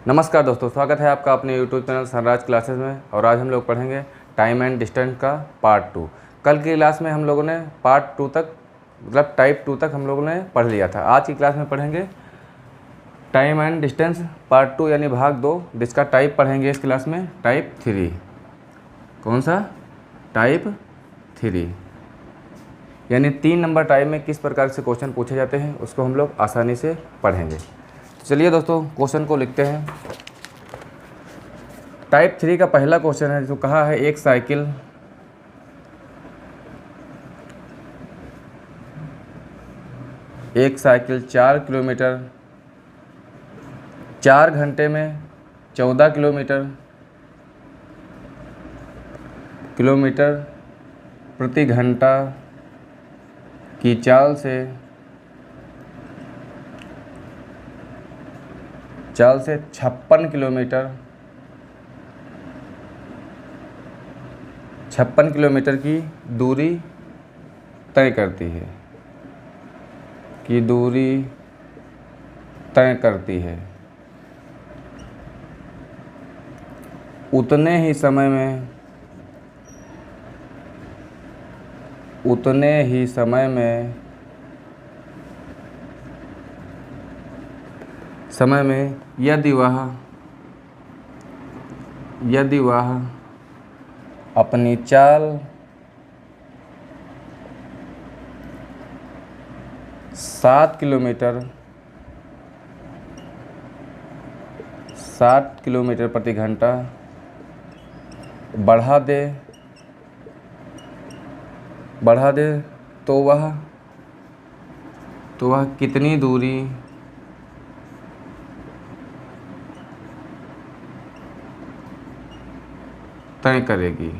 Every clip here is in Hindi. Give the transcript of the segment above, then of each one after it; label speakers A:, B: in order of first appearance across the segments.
A: नमस्कार दोस्तों, स्वागत है आपका अपने यूट्यूब चैनल सनराइज क्लासेस में। और आज हम लोग पढ़ेंगे टाइम एंड डिस्टेंस का पार्ट 2। कल की क्लास में हम लोगों ने पार्ट 2 तक मतलब टाइप 2 तक हम लोगों ने पढ़ लिया था। आज की क्लास में पढ़ेंगे टाइम एंड डिस्टेंस पार्ट 2 यानी भाग 2, जिसका टाइप पढ़ेंगे इस क्लास में टाइप 3। कौन सा? टाइप 3 यानी 3 नंबर टाइप में किस प्रकार से क्वेश्चन पूछे जाते हैं उसको हम लोग आसानी से पढ़ेंगे। चलिए दोस्तों, क्वेश्चन को लिखते हैं। टाइप 3 का पहला क्वेश्चन है जो कहा है एक साइकिल एक साइकिल 4 किलोमीटर 4 घंटे में 14 किलोमीटर प्रति घंटा की चाल से 56 किलोमीटर की दूरी तय करती है उतने ही समय में यदि वह अपनी चाल 7 किलोमीटर प्रति घंटा बढ़ा दे तो वह कितनी दूरी तय करेगी।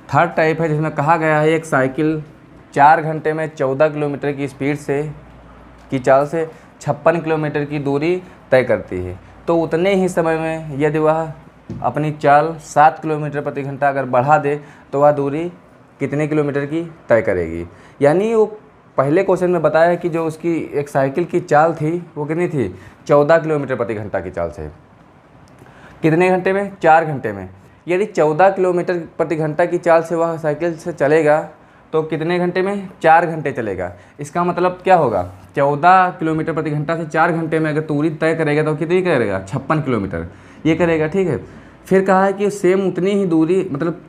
A: थर्ड टाइप है जिसमें कहा गया है एक साइकिल 4 घंटे में 14 किलोमीटर की स्पीड की चाल से 56 किलोमीटर की दूरी तय करती है, तो उतने ही समय में यदि वह अपनी चाल 7 किलोमीटर प्रति घंटा अगर बढ़ा दे तो वह दूरी कितने किलोमीटर की तय करेगी। यानी वो पहले क्वेश्चन में बताया है कि जो उसकी एक साइकिल की चाल थी वो कितनी थी? 14 किलोमीटर प्रति घंटा की चाल से कितने घंटे में? 4 घंटे में। यदि 14 किलोमीटर प्रति घंटा की चाल से वह साइकिल से चलेगा तो कितने घंटे में? 4 घंटे चलेगा। इसका मतलब क्या होगा? 14 किलोमीटर प्रति घंटा से 4 घंटे में अगर दूरी तय करेगा तो कितनी करेगा? 56 किलोमीटर ये करेगा। ठीक है। फिर कहा है कि सेम उतनी ही दूरी मतलब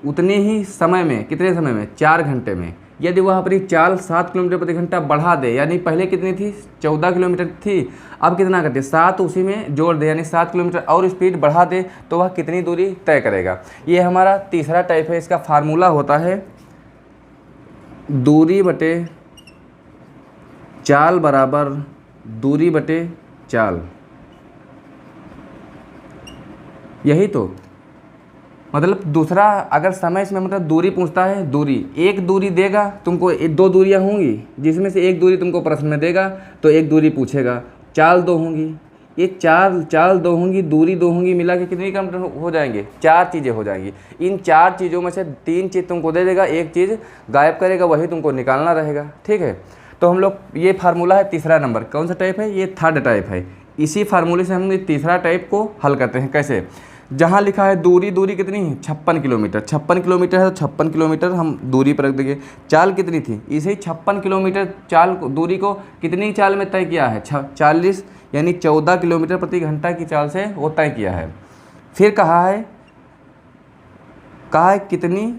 A: उतने ही समय में, कितने समय में? 4 घंटे में यदि वह अपनी चाल 7 किलोमीटर प्रति घंटा बढ़ा दे, यानी पहले कितनी थी? 14 किलोमीटर थी, अब कितना करते? 7 उसी में जोड़ दे, यानी 7 किलोमीटर और स्पीड बढ़ा दे तो वह कितनी दूरी तय करेगा। ये हमारा तीसरा टाइप है। इसका फार्मूला होता है दूरी बटे चाल बराबर दूरी बटे चाल। यही तो मतलब दूसरा अगर समय इसमें मतलब दूरी पूछता है, एक दूरी देगा तुमको, 2 दूरियां होंगी जिसमें से एक दूरी तुमको प्रश्न में देगा तो एक दूरी पूछेगा। चाल 2 होंगी, ये चाल 2 होंगी, दूरी 2 होंगी, मिला के कितनी किलोमीटर हो जाएंगे? 4 चीज़ें हो जाएंगी। इन 4 चीज़ों में से 3 चीज़ तुमको दे देगा, एक चीज़ गायब करेगा, वही तुमको निकालना रहेगा। ठीक है। तो हम लोग ये फार्मूला है तीसरा नंबर। कौन सा टाइप है? ये थर्ड टाइप है। इसी फार्मूले से हम तीसरा टाइप को हल करते हैं। कैसे? जहाँ लिखा है दूरी कितनी है? 56 किलोमीटर। 56 किलोमीटर है तो 56 किलोमीटर हम दूरी पर रख देंगे। चाल कितनी थी? इसे 56 किलोमीटर चाल दूरी को कितनी चाल में तय किया है? 40 यानी 14 किलोमीटर प्रति घंटा की चाल से वो तय किया है। फिर कहा है कितनी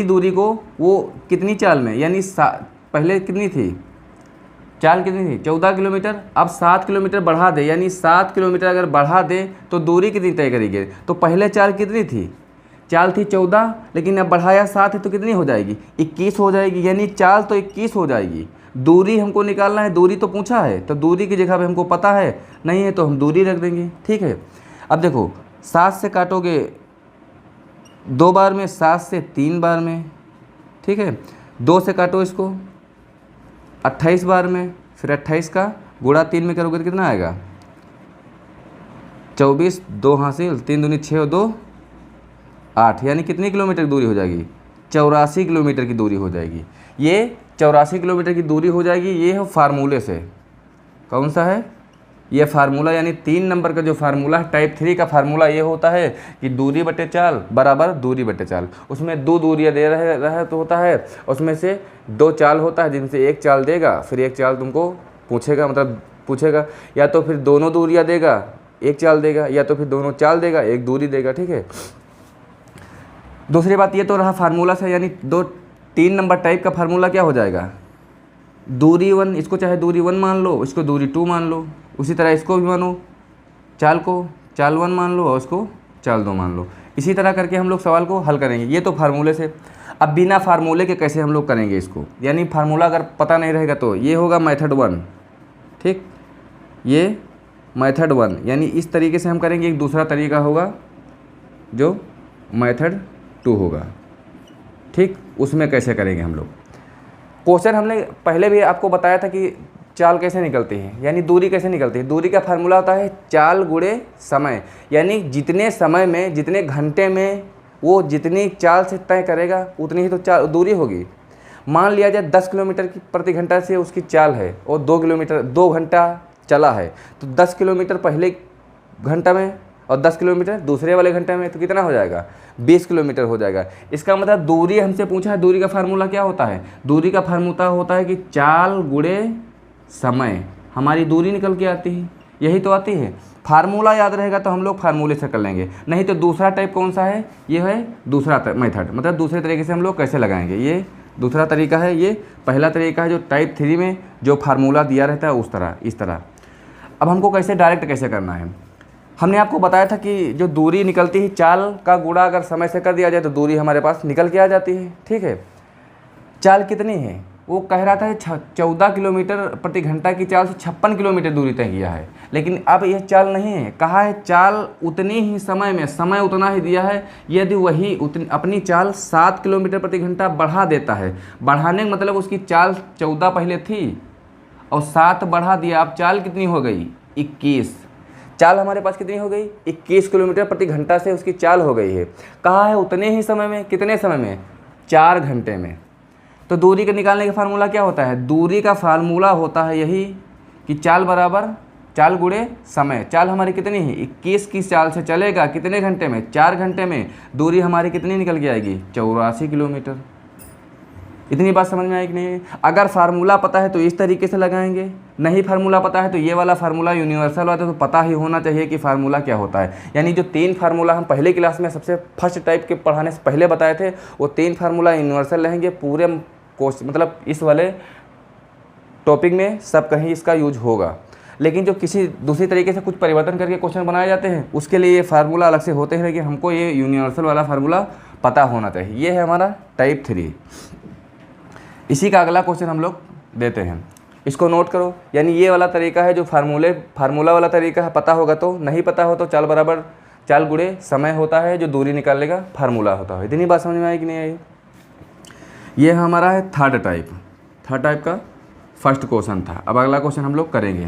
A: दूरी को वो कितनी चाल में, यानी पहले कितनी थी चाल? कितनी थी? 14 किलोमीटर। अब 7 किलोमीटर बढ़ा दे, यानी 7 किलोमीटर अगर बढ़ा दे तो दूरी कितनी तय करेगी? तो पहले चाल कितनी थी? चाल थी 14, लेकिन अब बढ़ाया 7 है तो कितनी हो जाएगी? 21 हो जाएगी। यानी चाल तो 21 हो जाएगी। दूरी हमको निकालना है, दूरी तो पूछा है तो दूरी की जगह पे हमको पता है नहीं है तो हम दूरी रख देंगे। ठीक है। अब देखो 7 से काटोगे 2 बार में, 7 से 3 बार में। ठीक है। 2 से काटो इसको 28 बार में, फिर 28 का गुणा 3 में करोगे तो कितना आएगा? 24, 2 हासिल, 3 दूनी 6 और 2 8, यानी कितनी किलोमीटर दूरी हो जाएगी? 84 किलोमीटर की दूरी हो जाएगी। ये 84 किलोमीटर की दूरी हो जाएगी, ये है फार्मूले से। कौन सा है ये फार्मूला, यानी 3 नंबर का जो फार्मूला है टाइप 3 का फार्मूला ये होता है कि दूरी बटे चाल बराबर दूरी बटे चाल। उसमें 2 दूरियाँ दे रहे तो होता है, उसमें से 2 चाल होता है जिनसे एक चाल देगा, फिर एक चाल तुमको पूछेगा, मतलब पूछेगा, या तो फिर दोनों दूरियाँ देगा एक चाल देगा, या तो फिर दोनों चाल देगा एक दूरी देगा। ठीक है, दूसरी बात ये तो रहा फार्मूला से, यानी 3 नंबर टाइप का फार्मूला क्या हो जाएगा, दूरी 1, इसको चाहे दूरी 1 मान लो, इसको दूरी 2 मान लो, उसी तरह इसको भी मानो, चाल को चाल 1 मान लो और उसको चाल 2 मान लो। इसी तरह करके हम लोग सवाल को हल करेंगे। ये तो फार्मूले से। अब बिना फार्मूले के कैसे हम लोग करेंगे इसको, यानी फार्मूला अगर पता नहीं रहेगा तो ये होगा मेथड 1। ठीक, ये मेथड 1, यानी इस तरीके से हम करेंगे। एक दूसरा तरीका होगा जो मेथड 2 होगा। ठीक, उसमें कैसे करेंगे हम लोग। क्वेश्चन हमने पहले भी आपको बताया था कि चाल कैसे निकलती है, यानी दूरी कैसे निकलती है। दूरी का फार्मूला होता है चाल गुणे समय, यानी जितने समय में, जितने घंटे में वो जितनी चाल से तय करेगा उतनी ही तो दूरी होगी। मान लिया जाए 10 किलोमीटर की प्रति घंटा से उसकी चाल है और 2 घंटा चला है, तो 10 किलोमीटर पहले घंटा में और 10 किलोमीटर दूसरे वाले घंटे में, तो कितना हो जाएगा, 20 किलोमीटर हो जाएगा। इसका मतलब दूरी हमसे पूछा है, दूरी का फार्मूला क्या होता है, दूरी का फार्मूला होता है कि चाल गुणे समय, हमारी दूरी निकल के आती है, यही तो आती है। फार्मूला याद रहेगा तो हम लोग फार्मूले से कर लेंगे, नहीं तो दूसरा टाइप कौन सा है, ये है दूसरा मेथड, मतलब दूसरे तरीके से हम लोग कैसे लगाएंगे, ये दूसरा तरीका है। ये पहला तरीका है जो टाइप 3 में जो फार्मूला दिया रहता है उस तरह, इस तरह। अब हमको कैसे डायरेक्ट कैसे करना है, हमने आपको बताया था कि जो दूरी निकलती है चाल का गुणा अगर समय से कर दिया जाए तो दूरी हमारे पास निकल के आ जाती है। ठीक है, चाल कितनी है, वो कह रहा था 14 किलोमीटर प्रति घंटा की चाल से 56 किलोमीटर दूरी तय किया है, लेकिन अब यह चाल नहीं है, कहा है चाल उतनी ही समय में, समय उतना ही दिया है। यदि वही अपनी चाल 7 किलोमीटर प्रति घंटा बढ़ा देता है, बढ़ाने का मतलब उसकी चाल 14 पहले थी और 7 बढ़ा दिया, अब चाल कितनी हो गई, 21। चाल हमारे पास कितनी हो गई, 21 किलोमीटर प्रति घंटा से उसकी चाल हो गई है। कहा है उतने ही समय में, कितने समय में, 4 घंटे में। तो दूरी के निकालने का फार्मूला क्या होता है, दूरी का फार्मूला होता है यही कि चाल बराबर चाल गुणे समय। चाल हमारी कितनी है, 21 की चाल से चलेगा कितने घंटे में, 4 घंटे में। दूरी हमारी कितनी निकल के आएगी, 84 किलोमीटर। इतनी बात समझ में आई कि नहीं। अगर फार्मूला पता है तो इस तरीके से लगाएंगे, नहीं फार्मूला पता है तो ये वाला फार्मूला यूनिवर्सल वाला तो पता ही होना चाहिए कि फार्मूला क्या होता है। यानी जो 3 फार्मूला हम पहले क्लास में सबसे फर्स्ट टाइप के पढ़ाने से पहले बताए थे, वो 3 फार्मूला यूनिवर्सल रहेंगे पूरे कोर्स, मतलब इस वाले टॉपिक में सब कहीं इसका यूज होगा। लेकिन जो किसी दूसरी तरीके से कुछ परिवर्तन करके क्वेश्चन बनाए जाते हैं उसके लिए ये फार्मूला अलग से होते हैं, लेकिन हमको ये यूनिवर्सल वाला फार्मूला पता होना चाहिए। ये है हमारा टाइप 3। इसी का अगला क्वेश्चन हम लोग देते हैं, इसको नोट करो। यानी ये वाला तरीका है जो फार्मूला वाला तरीका है, पता होगा तो, नहीं पता हो तो चाल बराबर चाल गुणे समय होता है, जो दूरी निकालने का फार्मूला होता है। इतनी बात समझ में आई कि नहीं आई। ये हमारा है थर्ड टाइप का फर्स्ट क्वेश्चन था। अब अगला क्वेश्चन हम लोग करेंगे,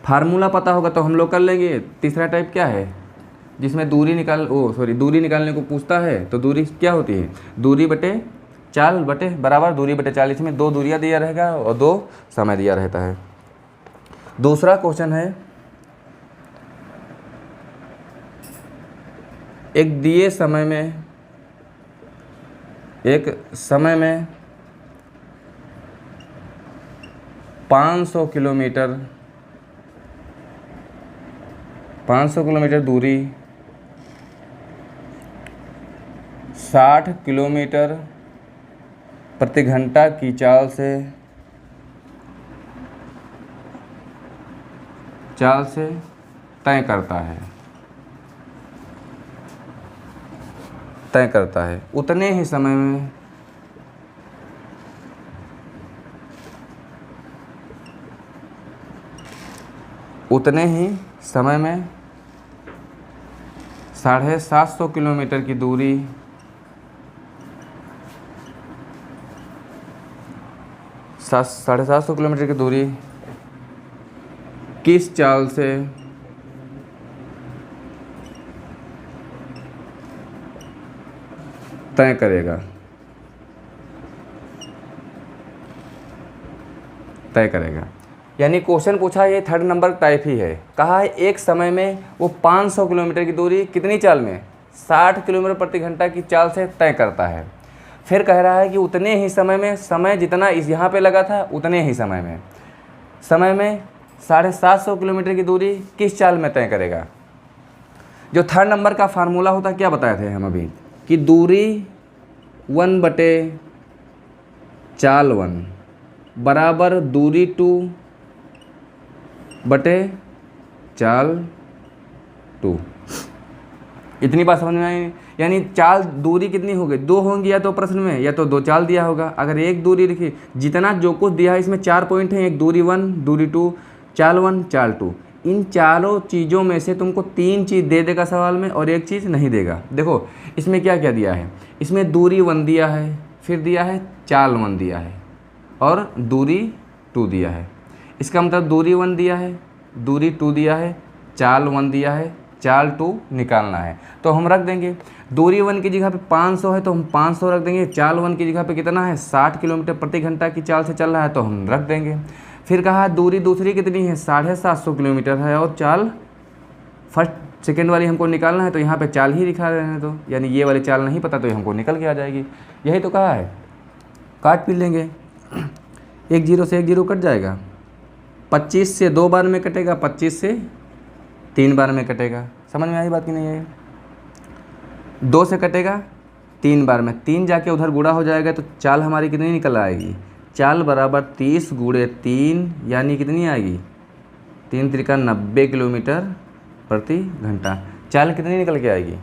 A: फार्मूला पता होगा तो हम लोग कर लेंगे। तीसरा टाइप क्या है, जिसमें दूरी निकालने को पूछता है। तो दूरी क्या होती है, दूरी बटे चाल बटे बराबर दूरी बटे चाल। इसमें 2 दूरियाँ दिया रहेगा और 2 समय दिया रहता है। दूसरा क्वेश्चन है, एक दिए समय में 500 किलोमीटर दूरी 60 किलोमीटर प्रति घंटा की चाल से तय करता है उतने ही समय में में 750 किलोमीटर की दूरी साढ़े 750 किलोमीटर की दूरी किस चाल से तय करेगा, तय करेगा। यानी क्वेश्चन पूछा ये थर्ड नंबर टाइप ही है। कहा है एक समय में वो 500 किलोमीटर की दूरी कितनी चाल में, 60 किलोमीटर प्रति घंटा की चाल से तय करता है। फिर कह रहा है कि उतने ही समय में, समय जितना इस यहाँ पे लगा था उतने ही समय में 750 किलोमीटर की दूरी किस चाल में तय करेगा। जो थर्ड नंबर का फार्मूला होता है क्या बताए थे हम अभी, कि दूरी 1 बटे चाल 1 बराबर दूरी 2 बटे चाल 2। इतनी बात समझ में आई। यानी चाल दूरी कितनी होगी, 2 होंगी या तो प्रश्न में, या तो 2 चाल दिया होगा। अगर एक दूरी लिखी, जितना जो कुछ दिया है इसमें 4 पॉइंट हैं, एक दूरी 1, दूरी 2, चाल 1, चाल 2। इन चारों चीज़ों में से तुमको 3 चीज़ दे देगा सवाल में और एक चीज़ नहीं देगा। देखो इसमें क्या क्या दिया है, इसमें दूरी 1 दिया है, फिर दिया है चाल 1 दिया है और दूरी 2 दिया है। इसका मतलब दूरी 1 दिया है, दूरी 2 दिया है, चाल 1 दिया है, चाल 2 निकालना है। तो हम रख देंगे दूरी 1 की जगह पे 500 है तो हम 500 रख देंगे। चाल 1 की जगह पे कितना है, 60 किलोमीटर प्रति घंटा की चाल से चल रहा है तो हम रख देंगे। फिर कहा दूरी दूसरी कितनी है, 750 किलोमीटर है और चाल फर्स्ट सेकेंड वाली हमको निकालना है तो यहाँ पे चाल ही लिखा रहने दो, यानी ये वाली चाल नहीं पता तो हमको निकल के आ जाएगी। यही तो कहा है, काट पी लेंगे। 1 0 से 1 0 कट जाएगा, 25 से 2 बार में कटेगा, 25 से 3 बार में कटेगा। समझ में आई बात कि नहीं है। 2 से कटेगा 3 बार में, 3 जाके उधर गुणा हो जाएगा तो चाल हमारी कितनी निकल आएगी, चाल बराबर 30 गुणे 3 यानी कितनी आएगी, 3 त्रिका 90 किलोमीटर प्रति घंटा। चाल कितनी निकल के आएगी,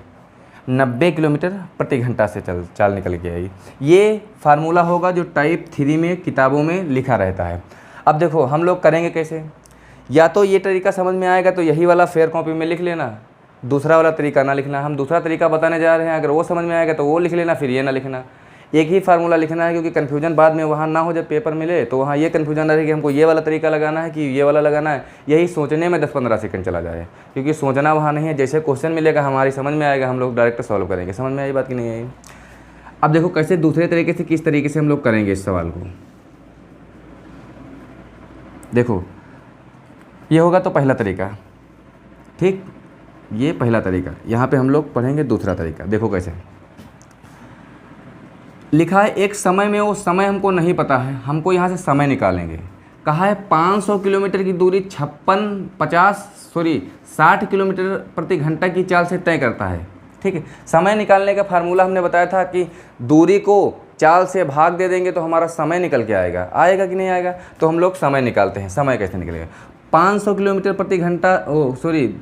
A: 90 किलोमीटर प्रति घंटा से चाल निकल के आएगी। ये फार्मूला होगा जो टाइप 3 में किताबों में लिखा रहता है। अब देखो हम लोग करेंगे कैसे, या तो ये तरीका समझ में आएगा तो यही वाला फेयर कॉपी में लिख लेना, दूसरा वाला तरीका ना लिखना। हम दूसरा तरीका बताने जा रहे हैं, अगर वो समझ में आएगा तो वो लिख लेना, फिर ये ना लिखना। एक ही फार्मूला लिखना है, क्योंकि कन्फ्यूजन बाद में वहाँ ना हो, जब पेपर मिले तो वहाँ ये कन्फ्यूजन रहे कि हमको ये वाला तरीका लगाना है कि ये वाला लगाना है। यही सोचने में 10-15 सेकंड चला जाए, क्योंकि सोचना वहाँ नहीं है। जैसे क्वेश्चन मिलेगा हमारी समझ में आएगा, हम लोग डायरेक्ट सॉल्व करेंगे। समझ में आई बात कि नहीं आई। अब देखो कैसे दूसरे तरीके से, किस तरीके से हम लोग करेंगे इस सवाल को। देखो ये होगा तो पहला तरीका, ठीक, ये पहला तरीका। यहाँ पे हम लोग पढ़ेंगे दूसरा तरीका। देखो कैसे लिखा है, एक समय में, वो समय हमको नहीं पता है, हमको यहाँ से समय निकालेंगे। कहा है 500 किलोमीटर की दूरी 60 किलोमीटर प्रति घंटा की चाल से तय करता है। ठीक है, समय निकालने का फार्मूला हमने बताया था कि दूरी को चाल से भाग दे देंगे तो हमारा समय निकल के आएगा। आएगा कि नहीं आएगा, तो हम लोग समय निकालते हैं। समय कैसे निकलेगा, 500 किलोमीटर प्रति घंटा,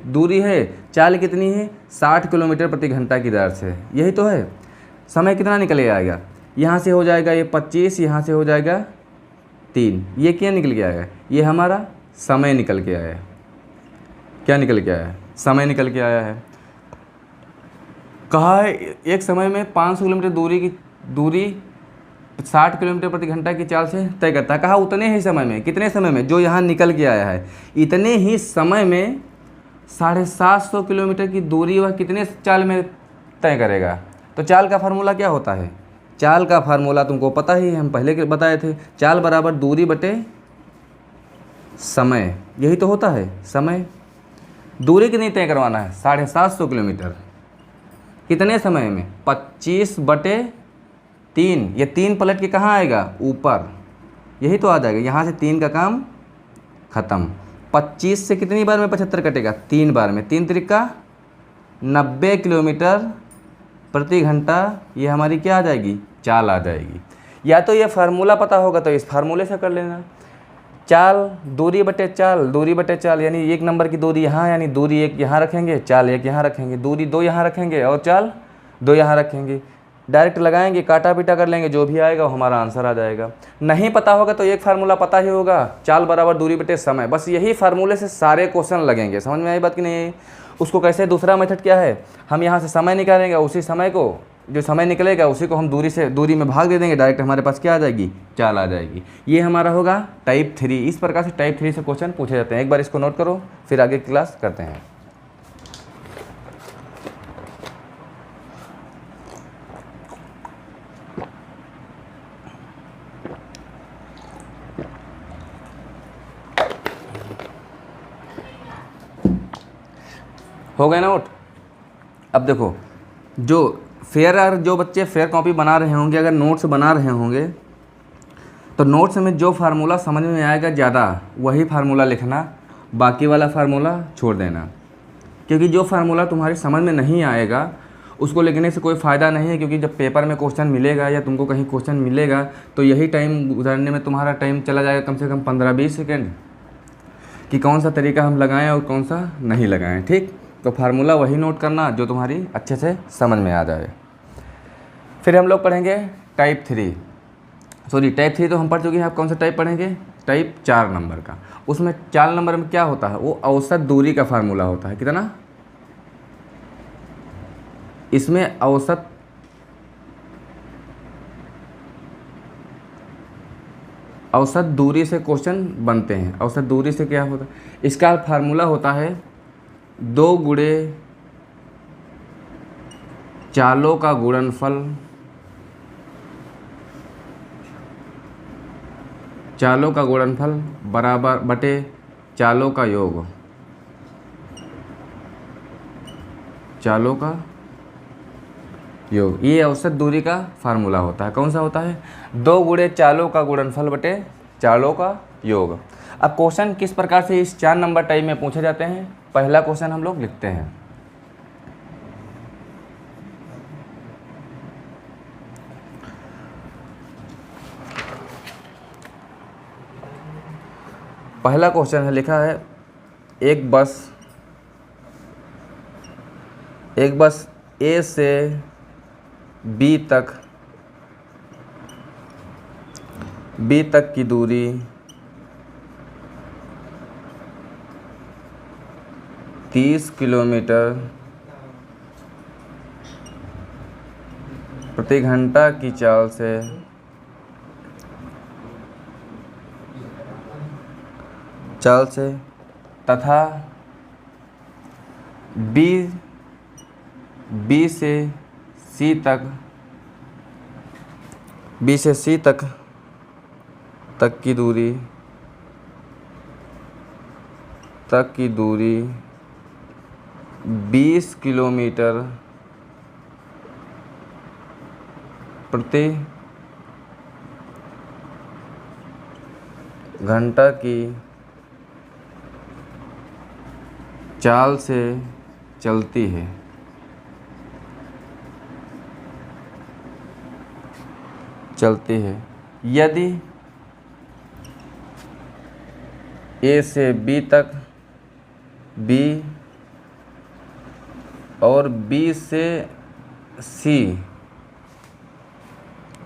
A: दूरी है, चाल कितनी है, 60 किलोमीटर प्रति घंटा की दर से, यही तो है। समय कितना निकल के आएगा, यहाँ से हो जाएगा ये 25, यहाँ से हो जाएगा 3, ये क्या निकल के आएगा, ये हमारा समय निकल के आया है। क्या निकल के आया है, समय निकल के आया है। कहा है एक समय में 500 किलोमीटर दूरी 60 किलोमीटर प्रति घंटा की चाल से तय करता है। कहा उतने ही समय में, कितने समय में, जो यहाँ निकल के आया है, इतने ही समय में 750 किलोमीटर की दूरी वह कितने चाल में तय करेगा। तो चाल का फार्मूला क्या होता है, चाल का फार्मूला तुमको पता ही है, हम पहले के बताए थे। चाल बराबर दूरी बटे समय, यही तो होता है। समय, दूरी कितनी तय करवाना है, 750 किलोमीटर, कितने समय में, 25 बटे 3। ये 3 पलट के कहाँ आएगा, ऊपर, यही तो आ जाएगा। यहाँ से 3 का काम खत्म। 25 से कितनी बार में 75 कटेगा, 3 बार में, 3 त्रिका 90 किलोमीटर प्रति घंटा। ये हमारी क्या आ जाएगी, चाल आ जाएगी। या तो ये फार्मूला पता होगा तो इस फार्मूले से कर लेना। चाल दूरी बटे चाल, दूरी बटे चाल, यानी 1 नंबर की दूरी यहाँ, यानी दूरी 1 यहाँ रखेंगे, चाल 1 यहाँ रखेंगे, दूरी 2 यहाँ रखेंगे और चाल 2 यहाँ रखेंगे। डायरेक्ट लगाएंगे, काटा पीटा कर लेंगे, जो भी आएगा वो हमारा आंसर आ जाएगा। नहीं पता होगा तो एक फार्मूला पता ही होगा, चाल बराबर दूरी बटे समय। बस यही फार्मूले से सारे क्वेश्चन लगेंगे। समझ में आई बात कि नहीं। उसको कैसे, दूसरा मेथड क्या है, हम यहाँ से समय निकालेंगे, उसी समय को, जो समय निकलेगा उसी को हम दूरी में भाग दे देंगे, डायरेक्ट हमारे पास क्या आ जाएगी, चाल आ जाएगी। ये हमारा होगा टाइप 3। इस प्रकार से टाइप 3 से क्वेश्चन पूछे जाते हैं। एक बार इसको नोट करो, फिर आगे क्लास करते हैं। हो गए नोट। अब देखो, जो बच्चे फेयर कॉपी बना रहे होंगे, अगर नोट्स बना रहे होंगे तो नोट्स में जो फार्मूला समझ में आएगा ज़्यादा वही फार्मूला लिखना, बाकी वाला फार्मूला छोड़ देना। क्योंकि जो फार्मूला तुम्हारी समझ में नहीं आएगा उसको लिखने से कोई फ़ायदा नहीं है, क्योंकि जब पेपर में क्वेश्चन मिलेगा या तुमको कहीं क्वेश्चन मिलेगा तो यही टाइम गुजारने में तुम्हारा टाइम चला जाएगा कम से कम 15-20 सेकेंड, कि कौन सा तरीका हम लगाएं और कौन सा नहीं लगाएं। ठीक, तो फार्मूला वही नोट करना जो तुम्हारी अच्छे से समझ में आ जाए। फिर हम लोग पढ़ेंगे टाइप 3 तो हम पढ़ चुके हैं। अब कौन सा टाइप पढ़ेंगे? टाइप 4 नंबर का। उसमें 4 नंबर में क्या होता है? वो औसत दूरी का फार्मूला होता है। कितना? इसमें औसत दूरी से क्वेश्चन बनते हैं। औसत दूरी से क्या होता है? इसका फार्मूला होता है 2 गुणे चालों का गुणनफल, चालों का गुणनफल बराबर बटे चालों का योग, चालों का योग। ये औसत दूरी का फार्मूला होता है। कौन सा होता है? 2 गुणे चालों का गुणनफल बटे चालों का योग। अब क्वेश्चन किस प्रकार से इस 4 नंबर टाइप में पूछे जाते हैं? पहला क्वेश्चन हम लोग लिखते हैं। पहला क्वेश्चन है, लिखा है एक बस ए से बी तक की दूरी 30 किलोमीटर प्रति घंटा की चाल से तथा बी से सी तक की दूरी 20 किलोमीटर प्रति घंटा की चाल से चलती है। यदि ए से बी तक, बी और बी से सी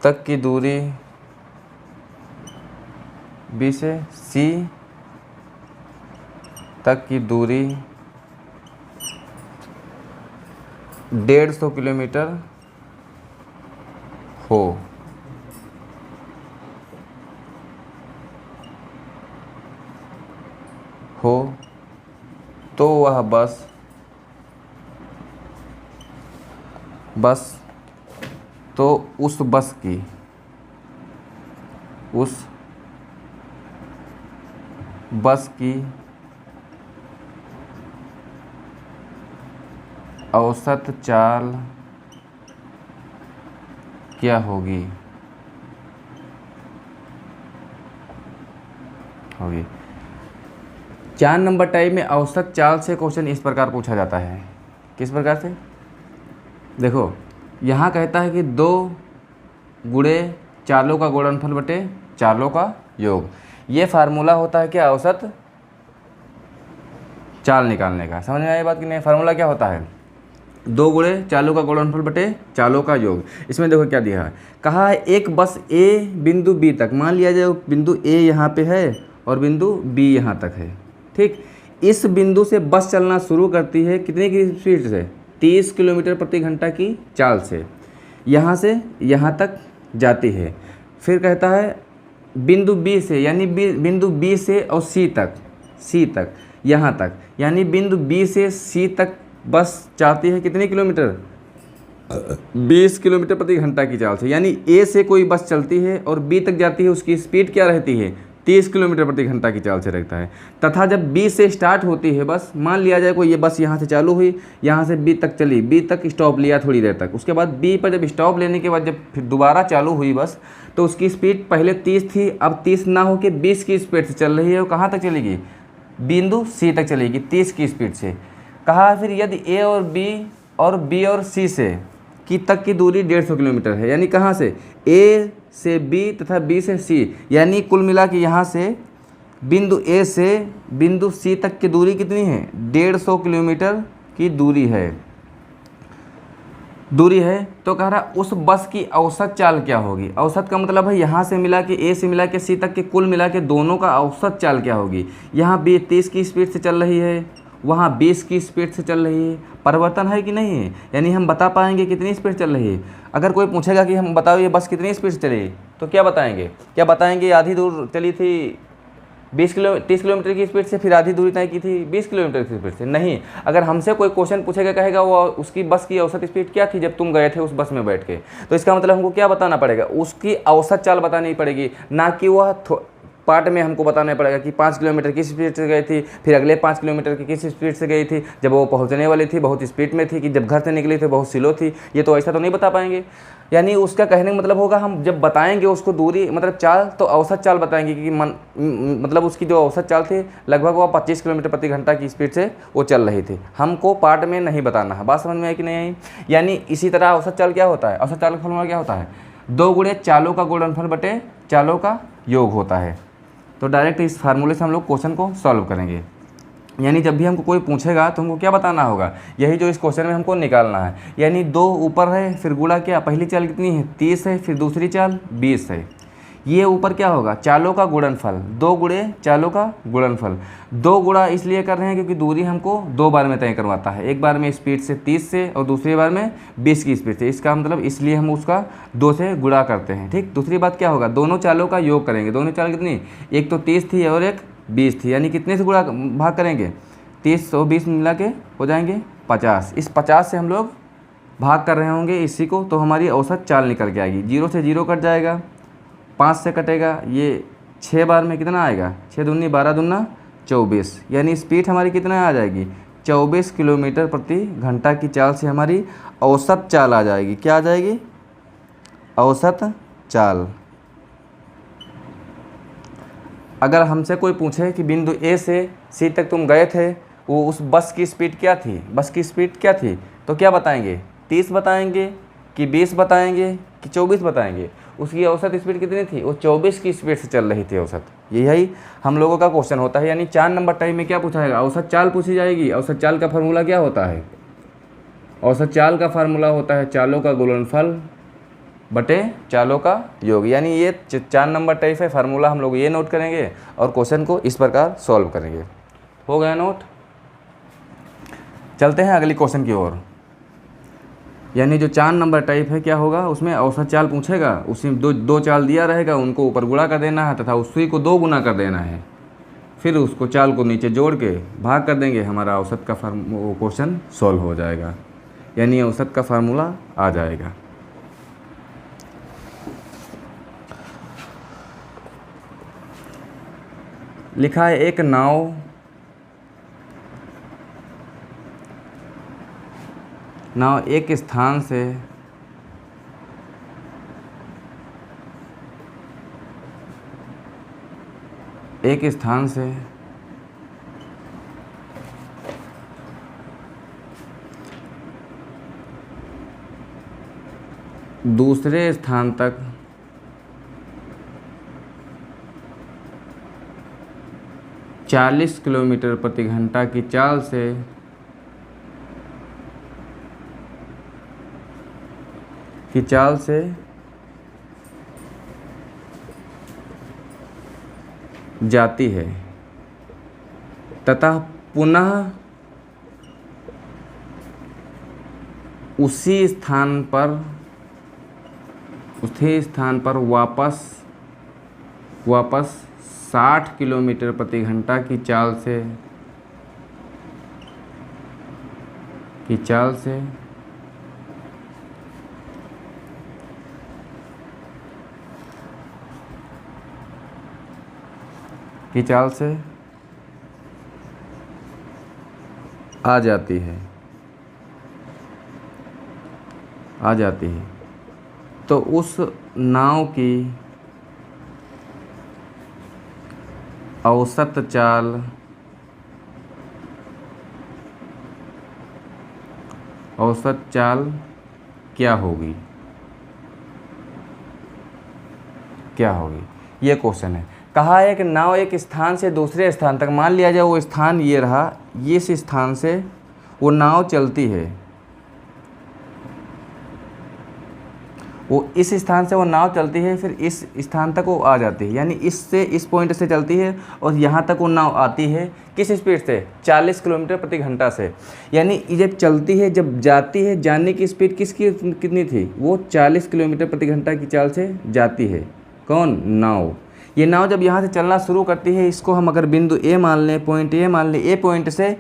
A: तक की दूरी, बी से सी तक की दूरी 150 किलोमीटर हो, तो वह बस उस बस की औसत चाल क्या होगी? 4 नंबर टाइप में औसत चाल से क्वेश्चन इस प्रकार पूछा जाता है। किस प्रकार से? देखो, यहाँ कहता है कि 2 गुणे चालों का गुणनफल बटे चालों का योग। ये फार्मूला होता है क्या? औसत चाल निकालने का। समझ में आई बात कि नहीं? फार्मूला क्या होता है? 2 गुणे चालों का गुणनफल बटे चालों का योग। इसमें देखो क्या दिया है, कहा है एक बस ए बिंदु बी तक, मान लिया जाए बिंदु ए यहाँ पे है और बिंदु बी यहाँ तक है। ठीक, इस बिंदु से बस चलना शुरू करती है कितने की स्पीड से? 30 किलोमीटर प्रति घंटा की चाल से यहाँ से यहाँ तक जाती है। फिर कहता है बिंदु बी से, यानी बिंदु बी से और सी तक यहाँ तक, यानी बिंदु बी से सी तक बस जाती है कितने किलोमीटर? 20 किलोमीटर प्रति घंटा की चाल से। यानी ए से कोई बस चलती है और बी तक जाती है, उसकी स्पीड क्या रहती है? 30 किलोमीटर प्रति घंटा की चाल से रखता है। तथा जब बी से स्टार्ट होती है बस, मान लिया जाए कोई ये बस यहाँ से चालू हुई, यहाँ से बी तक चली, बी तक स्टॉप लिया थोड़ी देर तक, उसके बाद बी पर जब स्टॉप लेने के बाद जब फिर दोबारा चालू हुई बस, तो उसकी स्पीड पहले 30 थी, अब 30 ना होकर 20 की स्पीड से चल रही है। वो कहाँ तक चलेगी? बिंदु सी तक चलेगी 30 की स्पीड से। कहा फिर यदि ए और बी और सी से की तक की दूरी 150 किलोमीटर है, यानी कहाँ से? ए से बी तथा बी से सी, यानी कुल मिला के यहाँ से बिंदु ए से बिंदु सी तक की दूरी कितनी है? 150 किलोमीटर की दूरी है। तो कह रहा उस बस की औसत चाल क्या होगी? औसत का मतलब है यहाँ से मिला के ए से मिला के सी तक के कुल मिला के दोनों का औसत चाल क्या होगी। यहाँ बी 30 की स्पीड से चल रही है, वहाँ 20 की स्पीड से चल रही है, परिवर्तन है कि नहीं है? यानी हम बता पाएंगे कितनी स्पीड चल रही है। अगर कोई पूछेगा कि हम बताओ ये बस कितनी स्पीड से चली, तो क्या बताएंगे? आधी दूर चली थी 30 किलोमीटर की स्पीड से, फिर आधी दूरी तय की थी 20 किलोमीटर की स्पीड से। नहीं, अगर हमसे कोई क्वेश्चन पूछेगा, कहेगा वो उसकी बस की औसत स्पीड क्या थी जब तुम गए थे उस बस में बैठ के, तो इसका मतलब हमको क्या बताना पड़ेगा? उसकी औसत चाल बतानी पड़ेगी, ना कि वह पार्ट में हमको बताना पड़ेगा कि 5 किलोमीटर किस स्पीड से गई थी, फिर अगले 5 किलोमीटर की किस स्पीड से गई थी, जब वो पहुंचने वाली थी बहुत स्पीड में थी, कि जब घर से निकली थी बहुत स्लो थी। ये तो ऐसा तो नहीं बता पाएंगे। यानी उसका कहने का मतलब होगा, हम जब बताएंगे उसको दूरी मतलब चाल, तो औसत चाल बताएंगे कि मतलब उसकी जो औसत चाल थी लगभग वो 25 किलोमीटर प्रति घंटा की स्पीड से वो चल रही थी। हमको पार्ट में नहीं बताना है। बात समझ में आई कि नहीं आई? यानी इसी तरह औसत चाल क्या होता है? औसत चाल का फॉर्मूला क्या होता है? 2 गुणे चालों का गुणनफल बटे चालों का योग होता है। तो डायरेक्ट इस फार्मूले से हम लोग क्वेश्चन को सॉल्व करेंगे। यानी जब भी हमको कोई पूछेगा तो हमको क्या बताना होगा? यही जो इस क्वेश्चन में हमको निकालना है। यानी 2 ऊपर है, फिर गुणा क्या, पहली चाल कितनी है? 30 है, फिर दूसरी चाल 20 है। ये ऊपर क्या होगा? चालों का गुणनफल, 2 गुणे चालों का गुणनफल। 2 गुणा इसलिए कर रहे हैं क्योंकि दूरी हमको 2 बार में तय करवाता है, एक बार में स्पीड से 30 से और दूसरी बार में 20 की स्पीड से। इसका मतलब इसलिए हम उसका 2 से गुणा करते हैं। ठीक, दूसरी बात क्या होगा? दोनों चालों का योग करेंगे। दोनों चाल कितनी? एक तो 30 थी और एक 20 थी, यानी कितने से गुणा भाग करेंगे? 30 और 20 मिला के हो जाएंगे 50। इस 50 से हम लोग भाग कर रहे होंगे इसी को, तो हमारी औसत चाल निकल के आएगी। 0 से 0 कट जाएगा, 5 से कटेगा, ये 6 बार में कितना आएगा? 6 दूनी 12 दूना 24, यानी स्पीड हमारी कितना आ जाएगी? 24 किलोमीटर प्रति घंटा की चाल से हमारी औसत चाल आ जाएगी। क्या आ जाएगी? औसत चाल। अगर हमसे कोई पूछे कि बिंदु ए से सी तक तुम गए थे, वो उस बस की स्पीड क्या थी? बस की स्पीड क्या थी? तो क्या बताएंगे? 30 बताएंगे कि 20 बताएंगे कि 24 बताएंगे? उसकी औसत स्पीड कितनी थी? वो 24 की स्पीड से चल रही थी औसत। यही हम लोगों का क्वेश्चन होता है। यानी 4 नंबर टाइम में क्या पूछा जाएगा? औसत चाल पूछी जाएगी। औसत चाल का फार्मूला क्या होता है? औसत चाल का फार्मूला होता है चालों का गुणनफल बटे चालों का योग। यानी ये 4 नंबर टाइप है फार्मूला, हम लोग ये नोट करेंगे और क्वेश्चन को इस प्रकार सॉल्व करेंगे। हो गया नोट? चलते हैं अगली क्वेश्चन की ओर। यानी जो 4 नंबर टाइप है क्या होगा? उसमें औसत चाल पूछेगा, उसमें दो चाल दिया रहेगा, उनको ऊपर गुणा कर देना है तथा उसी को 2 गुना कर देना है, फिर उसको चाल को नीचे जोड़ के भाग कर देंगे, हमारा औसत का क्वेश्चन सॉल्व हो जाएगा। यानी औसत का फार्मूला आ जाएगा। लिखा है एक नाव एक स्थान से दूसरे स्थान तक 40 किलोमीटर प्रति घंटा की चाल से जाती है तथा पुनः उसी स्थान पर वापस 60 किलोमीटर प्रति घंटा की चाल से की चाल से आ जाती है, तो उस नाव की औसत चाल क्या होगी, ये क्वेश्चन है। कहा है कि नाव एक स्थान से दूसरे स्थान तक, मान लिया जाए वो स्थान ये रहा, इस स्थान से वो नाव चलती है, वो इस स्थान से वो नाव चलती है, फिर इस स्थान तक वो आ जाती है, यानी इससे इस पॉइंट से चलती है और यहाँ तक वो नाव आती है किस स्पीड से, 40 किलोमीटर प्रति घंटा से। यानी जब चलती है, जब जाती है, जाने की स्पीड किसकी कितनी थी, वो 40 किलोमीटर प्रति घंटा की चाल से जाती है। कौन, नाव। ये नाव जब यहाँ से चलना शुरू करती है, इसको हम अगर बिंदु ए मान लें, पॉइंट ए मान लें, ए पॉइंट से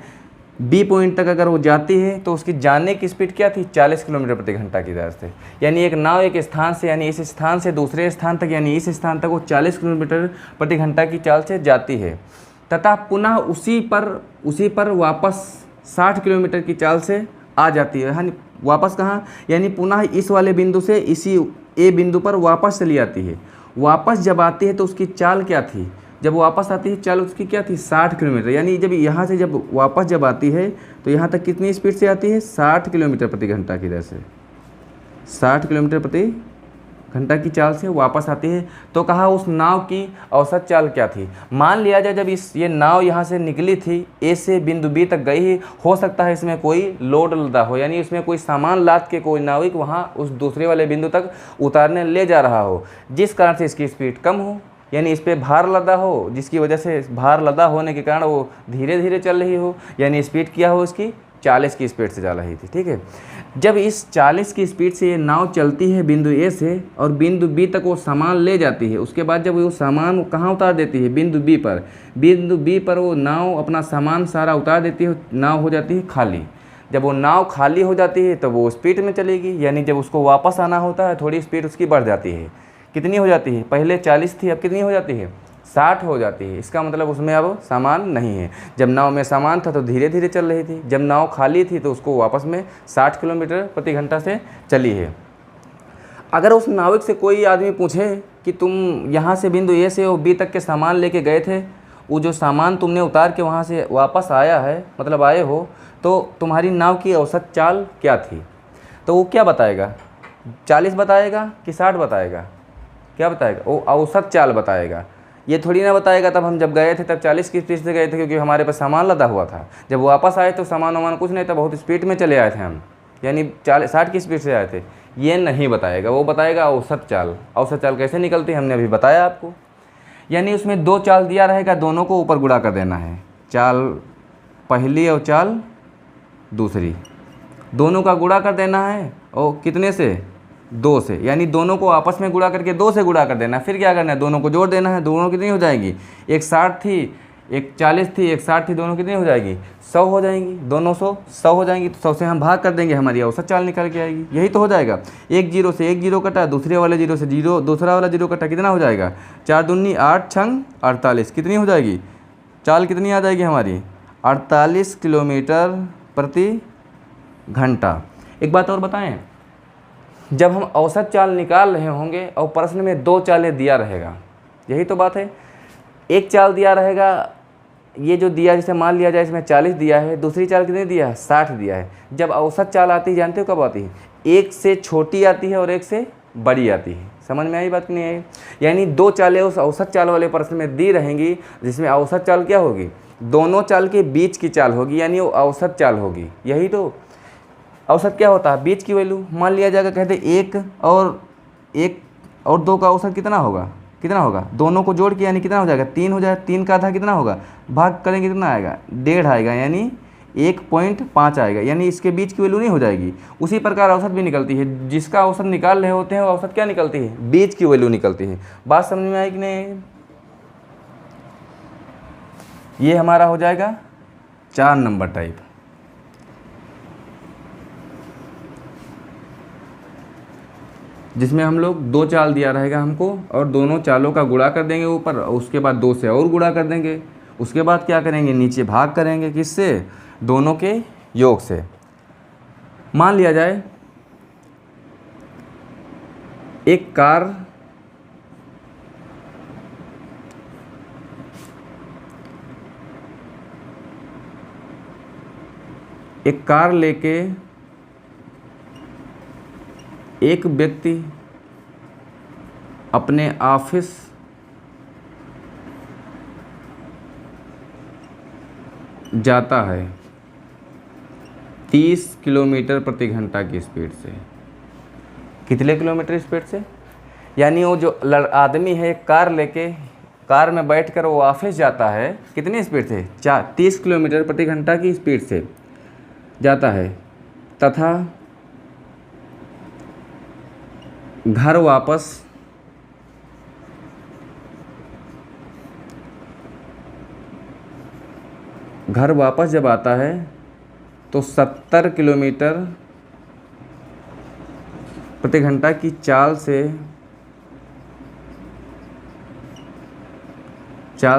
A: बी पॉइंट तक अगर वो जाती है तो उसकी जाने की स्पीड क्या थी, 40 किलोमीटर प्रति घंटा की दर से। यानी एक नाव एक स्थान से, यानी इस स्थान से दूसरे स्थान तक, यानी इस स्थान तक वो 40 किलोमीटर प्रति घंटा की चाल से जाती है, तथा पुनः उसी पर वापस 60 किलोमीटर की चाल से आ जाती है। यानी वापस कहाँ, यानी पुनः इस वाले बिंदु से इसी ए बिंदु पर वापस चली आती है। वापस जब आती है तो उसकी चाल क्या थी, जब वापस आती है चाल उसकी क्या थी, 60 किलोमीटर। यानी जब यहाँ से जब वापस जब आती है तो यहाँ तक कितनी स्पीड से आती है, 60 किलोमीटर प्रति घंटा की दर से, 60 किलोमीटर प्रति घंटा की चाल से वापस आती है। तो कहा उस नाव की औसत चाल क्या थी। मान लिया जाए जब ये नाव यहाँ से निकली थी, ए से बिंदु बी तक गई ही, हो सकता है इसमें कोई लोड लदा हो, यानी इसमें कोई सामान लाद के कोई नाविक वहाँ उस दूसरे वाले बिंदु तक उतारने ले जा रहा हो, जिस कारण से इसकी स्पीड कम हो, यानी इस पर भार लदा हो, जिसकी वजह से भार लदा होने के कारण वो धीरे धीरे चल रही हो, यानी स्पीड क्या हो इसकी, 40 की स्पीड से जा रही थी। ठीक है, जब इस 40 की स्पीड से ये नाव चलती है बिंदु ए से और बिंदु बी तक वो सामान ले जाती है, उसके बाद जब वो सामान कहाँ उतार देती है, बिंदु बी पर, बिंदु बी पर वो नाव अपना सामान सारा उतार देती है, नाव हो जाती है खाली। जब वो नाव खाली हो जाती है तो वो स्पीड में चलेगी, यानी जब उसको वापस आना होता है थोड़ी स्पीड उसकी बढ़ जाती है। कितनी हो जाती है, पहले 40 थी, अब कितनी हो जाती है, 60 हो जाती है। इसका मतलब उसमें अब सामान नहीं है। जब नाव में सामान था तो धीरे धीरे चल रही थी, जब नाव खाली थी तो उसको वापस में 60 किलोमीटर प्रति घंटा से चली है। अगर उस नाविक से कोई आदमी पूछे कि तुम यहाँ से बिंदु ए से और बी तक के सामान लेके गए थे, वो जो सामान तुमने उतार के वहाँ से वापस आया है, मतलब आए हो, तो तुम्हारी नाव की औसत चाल क्या थी, तो वो क्या बताएगा, 40 बताएगा कि 60 बताएगा, क्या बताएगा, वो औसत चाल बताएगा। ये थोड़ी ना बताएगा तब हम जब गए थे तब 40 की स्पीड से गए थे क्योंकि हमारे पास सामान लदा हुआ था, जब वापस आए तो सामान कुछ नहीं था, बहुत स्पीड में चले आए थे हम, यानी 60 की स्पीड से आए थे, ये नहीं बताएगा। वो बताएगा औसत चाल। औसत चाल कैसे निकलती है हमने अभी बताया आपको, यानी उसमें 2 चाल दिया रहेगा, दोनों को ऊपर गुणा कर देना है, चाल पहली और चाल दूसरी, दोनों का गुणा कर देना है, और कितने से, 2 से, यानी दोनों को आपस में गुणा करके 2 से गुणा कर देना। फिर क्या करना है, दोनों को जोड़ देना है, दोनों कितनी हो जाएगी, एक 60 थी, एक 40 थी, एक 60 थी, दोनों कितनी हो जाएगी, 100 हो जाएंगी, दोनों 100 हो जाएंगी। तो 100 से हम भाग कर देंगे, हमारी औसत चाल निकल के आएगी। यही तो हो जाएगा, एक जीरो से एक जीरो कटा, दूसरे वाले जीरो से जीरो, दूसरा वाला जीरो कटा, कितना हो जाएगा, 4 दूनी 8 छंग 48, कितनी हो जाएगी चाल, कितनी आ जाएगी हमारी, 48 किलोमीटर प्रति घंटा। एक बात और बताएं, जब हम औसत चाल निकाल रहे होंगे और प्रश्न में 2 चालें दिया रहेगा, यही तो बात है, एक चाल दिया रहेगा, ये जो दिया, जैसे मान लिया जाए इसमें 40 दिया है, दूसरी चाल कितनी दिया है, 60 दिया है। जब औसत चाल आती है जानते हो कब आती है, एक से छोटी आती है और एक से बड़ी आती है। समझ में आई बात कि नहीं आई, यानी 2 चालें उस औसत चाल वाले प्रश्न में दी रहेंगी, जिसमें औसत चाल क्या होगी, दोनों चाल के बीच की चाल होगी, यानी वो औसत चाल होगी। यही तो औसत क्या होता है, बीच की वैल्यू। मान लिया जाएगा, कहते 1 और 2 का औसत कितना होगा, दोनों को जोड़ के यानी कितना हो जाएगा, 3 हो जाएगा, 3 का आधा कितना होगा, भाग करेंगे कितना आएगा, 1.5 आएगा, यानी 1.5 आएगा, यानी इसके बीच की वैल्यू नहीं हो जाएगी। उसी प्रकार औसत भी निकलती है, जिसका औसत निकाल रहे होते हैं वो औसत क्या निकलती है, बीच की वैल्यू निकलती है। बात समझ में आई कि नहीं। ये हमारा हो जाएगा 4 नंबर टाइप। जिसमें हम लोग 2 चाल दिया रहेगा हमको और दोनों चालों का गुणा कर देंगे ऊपर, उसके बाद 2 से और गुणा कर देंगे। उसके बाद क्या करेंगे, नीचे भाग करेंगे किससे, दोनों के योग से। मान लिया जाए एक कार लेके एक व्यक्ति अपने ऑफिस जाता है 30 किलोमीटर प्रति घंटा की स्पीड से। कितने किलोमीटर स्पीड से, यानी वो जो आदमी है कार लेके, कार में बैठकर वो ऑफिस जाता है कितनी स्पीड से, 30 किलोमीटर प्रति घंटा की स्पीड से जाता है, तथा घर वापस जब आता है तो 70 किलोमीटर प्रति घंटा की चाल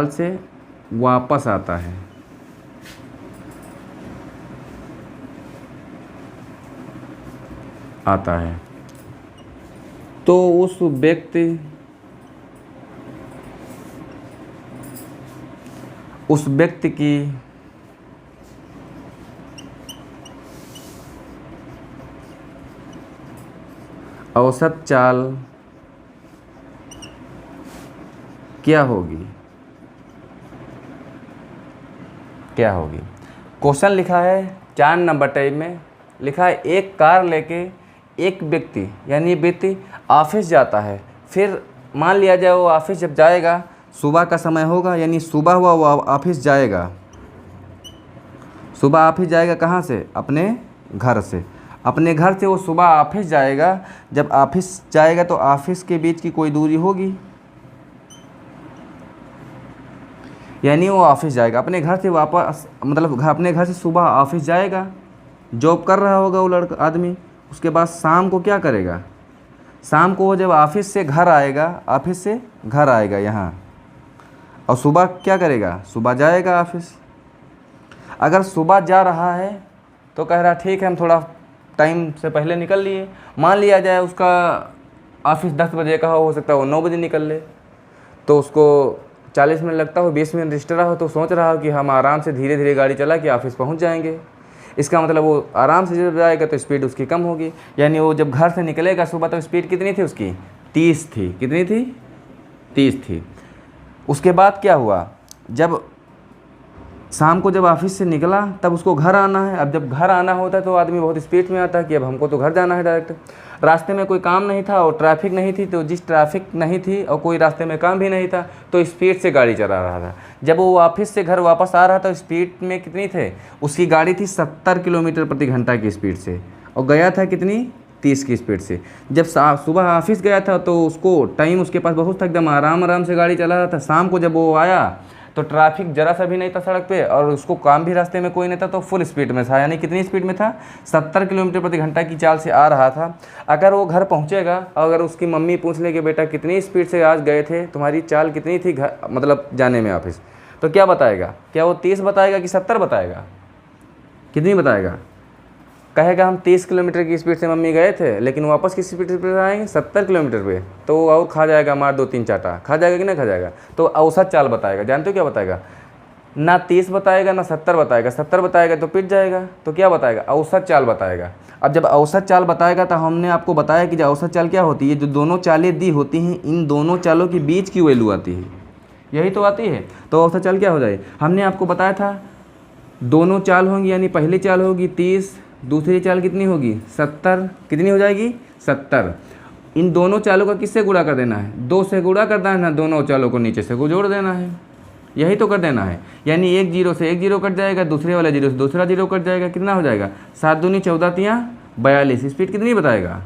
A: से वापस आता है तो उस व्यक्ति की औसत चाल क्या होगी। क्वेश्चन लिखा है 4 नंबर टाइप में, लिखा है एक कार लेके एक व्यक्ति, यानी व्यक्ति ऑफिस जाता है। फिर मान लिया जाए वो ऑफिस जब जाएगा, सुबह का समय होगा, यानी सुबह हुआ वो ऑफिस जाएगा। सुबह ऑफिस जाएगा कहाँ से, अपने घर से। अपने घर से वो सुबह ऑफिस जाएगा। जब ऑफिस जाएगा तो ऑफिस के बीच की कोई दूरी होगी, यानी वो ऑफिस जाएगा अपने घर से वापस, मतलब अपने घर से सुबह ऑफिस जाएगा, जॉब कर रहा होगा वो लड़का आदमी। उसके बाद शाम को क्या करेगा, शाम को वो जब ऑफिस से घर आएगा यहाँ, और सुबह क्या करेगा, सुबह जाएगा ऑफिस। अगर सुबह जा रहा है तो कह रहा ठीक है हम थोड़ा टाइम से पहले निकल लिए। मान लिया जाए उसका ऑफिस 10 बजे का हो सकता है वो 9 बजे निकल ले, तो उसको 40 मिनट लगता हो, 20 मिनट रिश्ता हो, तो सोच रहा हो कि हम आराम से धीरे धीरे गाड़ी चला के ऑफिस पहुंच जाएंगे। इसका मतलब वो आराम से जब जाएगा तो स्पीड उसकी कम होगी, यानी वो जब घर से निकलेगा सुबह तो स्पीड कितनी थी उसकी, 30 थी। कितनी थी, 30 थी। उसके बाद क्या हुआ, जब शाम को जब ऑफिस से निकला तब उसको घर आना है। अब जब घर आना होता है तो आदमी बहुत स्पीड में आता है कि अब हमको तो घर जाना है डायरेक्ट। रास्ते में कोई काम नहीं था और ट्रैफिक नहीं थी, तो जिस ट्रैफिक नहीं थी और कोई रास्ते में काम भी नहीं था तो स्पीड से गाड़ी चला रहा था। जब वो ऑफिस से घर वापस आ रहा था स्पीड में कितनी थे, उसकी गाड़ी थी 70 किलोमीटर प्रति घंटा की स्पीड से, और गया था कितनी, 30 की स्पीड से। जब सुबह ऑफिस गया था तो उसको टाइम उसके पास बहुत था, एकदम आराम से गाड़ी चला रहा था। शाम को जब वो आया तो ट्रैफिक जरा सा भी नहीं था सड़क पे, और उसको काम भी रास्ते में कोई नहीं था, तो फुल स्पीड में था। यानी कितनी स्पीड में था, 70 किलोमीटर प्रति घंटा की चाल से आ रहा था। अगर वो घर पहुंचेगा और अगर उसकी मम्मी पूछ ले कि बेटा कितनी स्पीड से आज गए थे, तुम्हारी चाल कितनी थी घर मतलब जाने में ऑफिस, तो क्या बताएगा, क्या वो 30 बताएगा कि 70 बताएगा, कितनी बताएगा। कहेगा हम 30 किलोमीटर की स्पीड से मम्मी गए थे, लेकिन वापस किस स्पीड पे आएंगे, 70 किलोमीटर पे, तो और खा जाएगा, मार 2-3 चाटा खा जाएगा कि नहीं खा जाएगा। तो औसत चाल बताएगा। जानते हो क्या बताएगा, ना 30 बताएगा ना 70 बताएगा। 70 बताएगा तो पिट जाएगा, तो क्या बताएगा, औसत चाल बताएगा। अब जब औसत चाल बताएगा तो हमने आपको बताया कि जो औसत चाल क्या होती है, जो दोनों चालें दी होती हैं, इन दोनों चालों के बीच की वैल्यू आती है, यही तो आती है। तो औसत चाल क्या हो जाए, हमने आपको बताया था दोनों चाल होंगी, यानी पहली चाल होगी 30, दूसरी चाल कितनी होगी 70, कितनी हो जाएगी 70। इन दोनों चालों का किससे गुणा कर देना है, 2 से गुणा कर देना है, दोनों चालों को नीचे से जोड़ देना है, यही तो कर देना है। यानी एक 0 से एक 0 कट जाएगा, दूसरे वाला 0 से दूसरा 0 कट जाएगा, कितना हो जाएगा 7 दूनी 14 तियाँ 42। स्पीड कितनी बताएगा,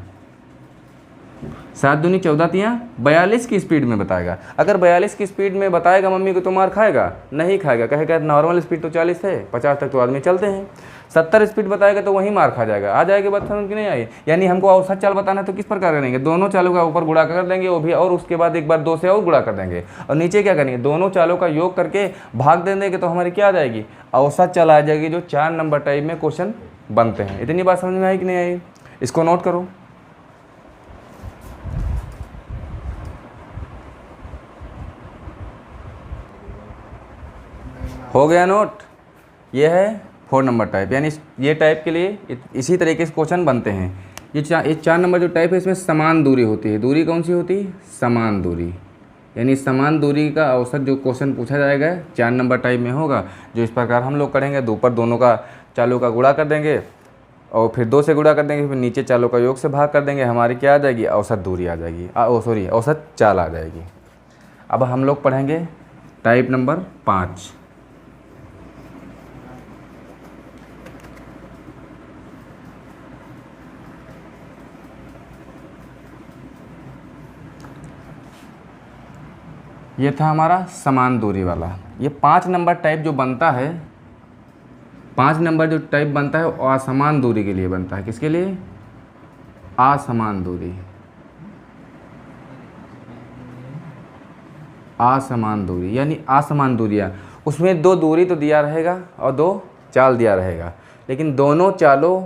A: 7 दूनी 14 तियाँ 42 की स्पीड में बताएगा। अगर 42 की स्पीड में बताएगा मम्मी को तो मार खाएगा, नहीं खाएगा, कहेगा नॉर्मल स्पीड तो 40 है, 50 तक तो आदमी चलते हैं। 70 स्पीड बताएगा तो वहीं मार खा जाएगा। आ जाएगी बात समझ कि नहीं आई। यानी हमको औसत चाल बताना है तो किस प्रकार करेंगे, दोनों चालों का ऊपर गुणा कर देंगे वो भी, और उसके बाद एक बार 2 से और गुणा कर देंगे, और नीचे क्या करेंगे, दोनों चालों का योग करके भाग दे देंगे, तो हमारी क्या आ जाएगी, औसत चाल आ जाएगी, जो 4 नंबर टाइप में क्वेश्चन बनते हैं। इतनी बात समझ में आई कि नहीं आई, इसको नोट करो। हो गया नोट। ये है 4 नंबर टाइप, यानी ये टाइप के लिए इसी तरीके से क्वेश्चन बनते हैं। ये 4 नंबर जो टाइप है इसमें समान दूरी होती है। दूरी कौन सी होती है, समान दूरी, यानी समान दूरी का औसत जो क्वेश्चन पूछा जाएगा 4 नंबर टाइप में होगा, जो इस प्रकार हम लोग करेंगे। ऊपर दोनों का चालों का गुणा कर देंगे और फिर 2 से गुणा कर देंगे, फिर नीचे चालों का योग से भाग कर देंगे, हमारी क्या आ जाएगी, औसत दूरी आ जाएगी, औसत चाल आ जाएगी। अब हम लोग पढ़ेंगे टाइप नंबर 5। ये था हमारा समान दूरी वाला। ये 5 नंबर टाइप जो बनता है, 5 नंबर जो टाइप बनता है वो असमान दूरी के लिए बनता है। किसके लिए, असमान दूरी, असमान दूरी, यानी असमान दूरियाँ, उसमें 2 दूरी तो दिया रहेगा और 2 चाल दिया रहेगा, लेकिन दोनों चालों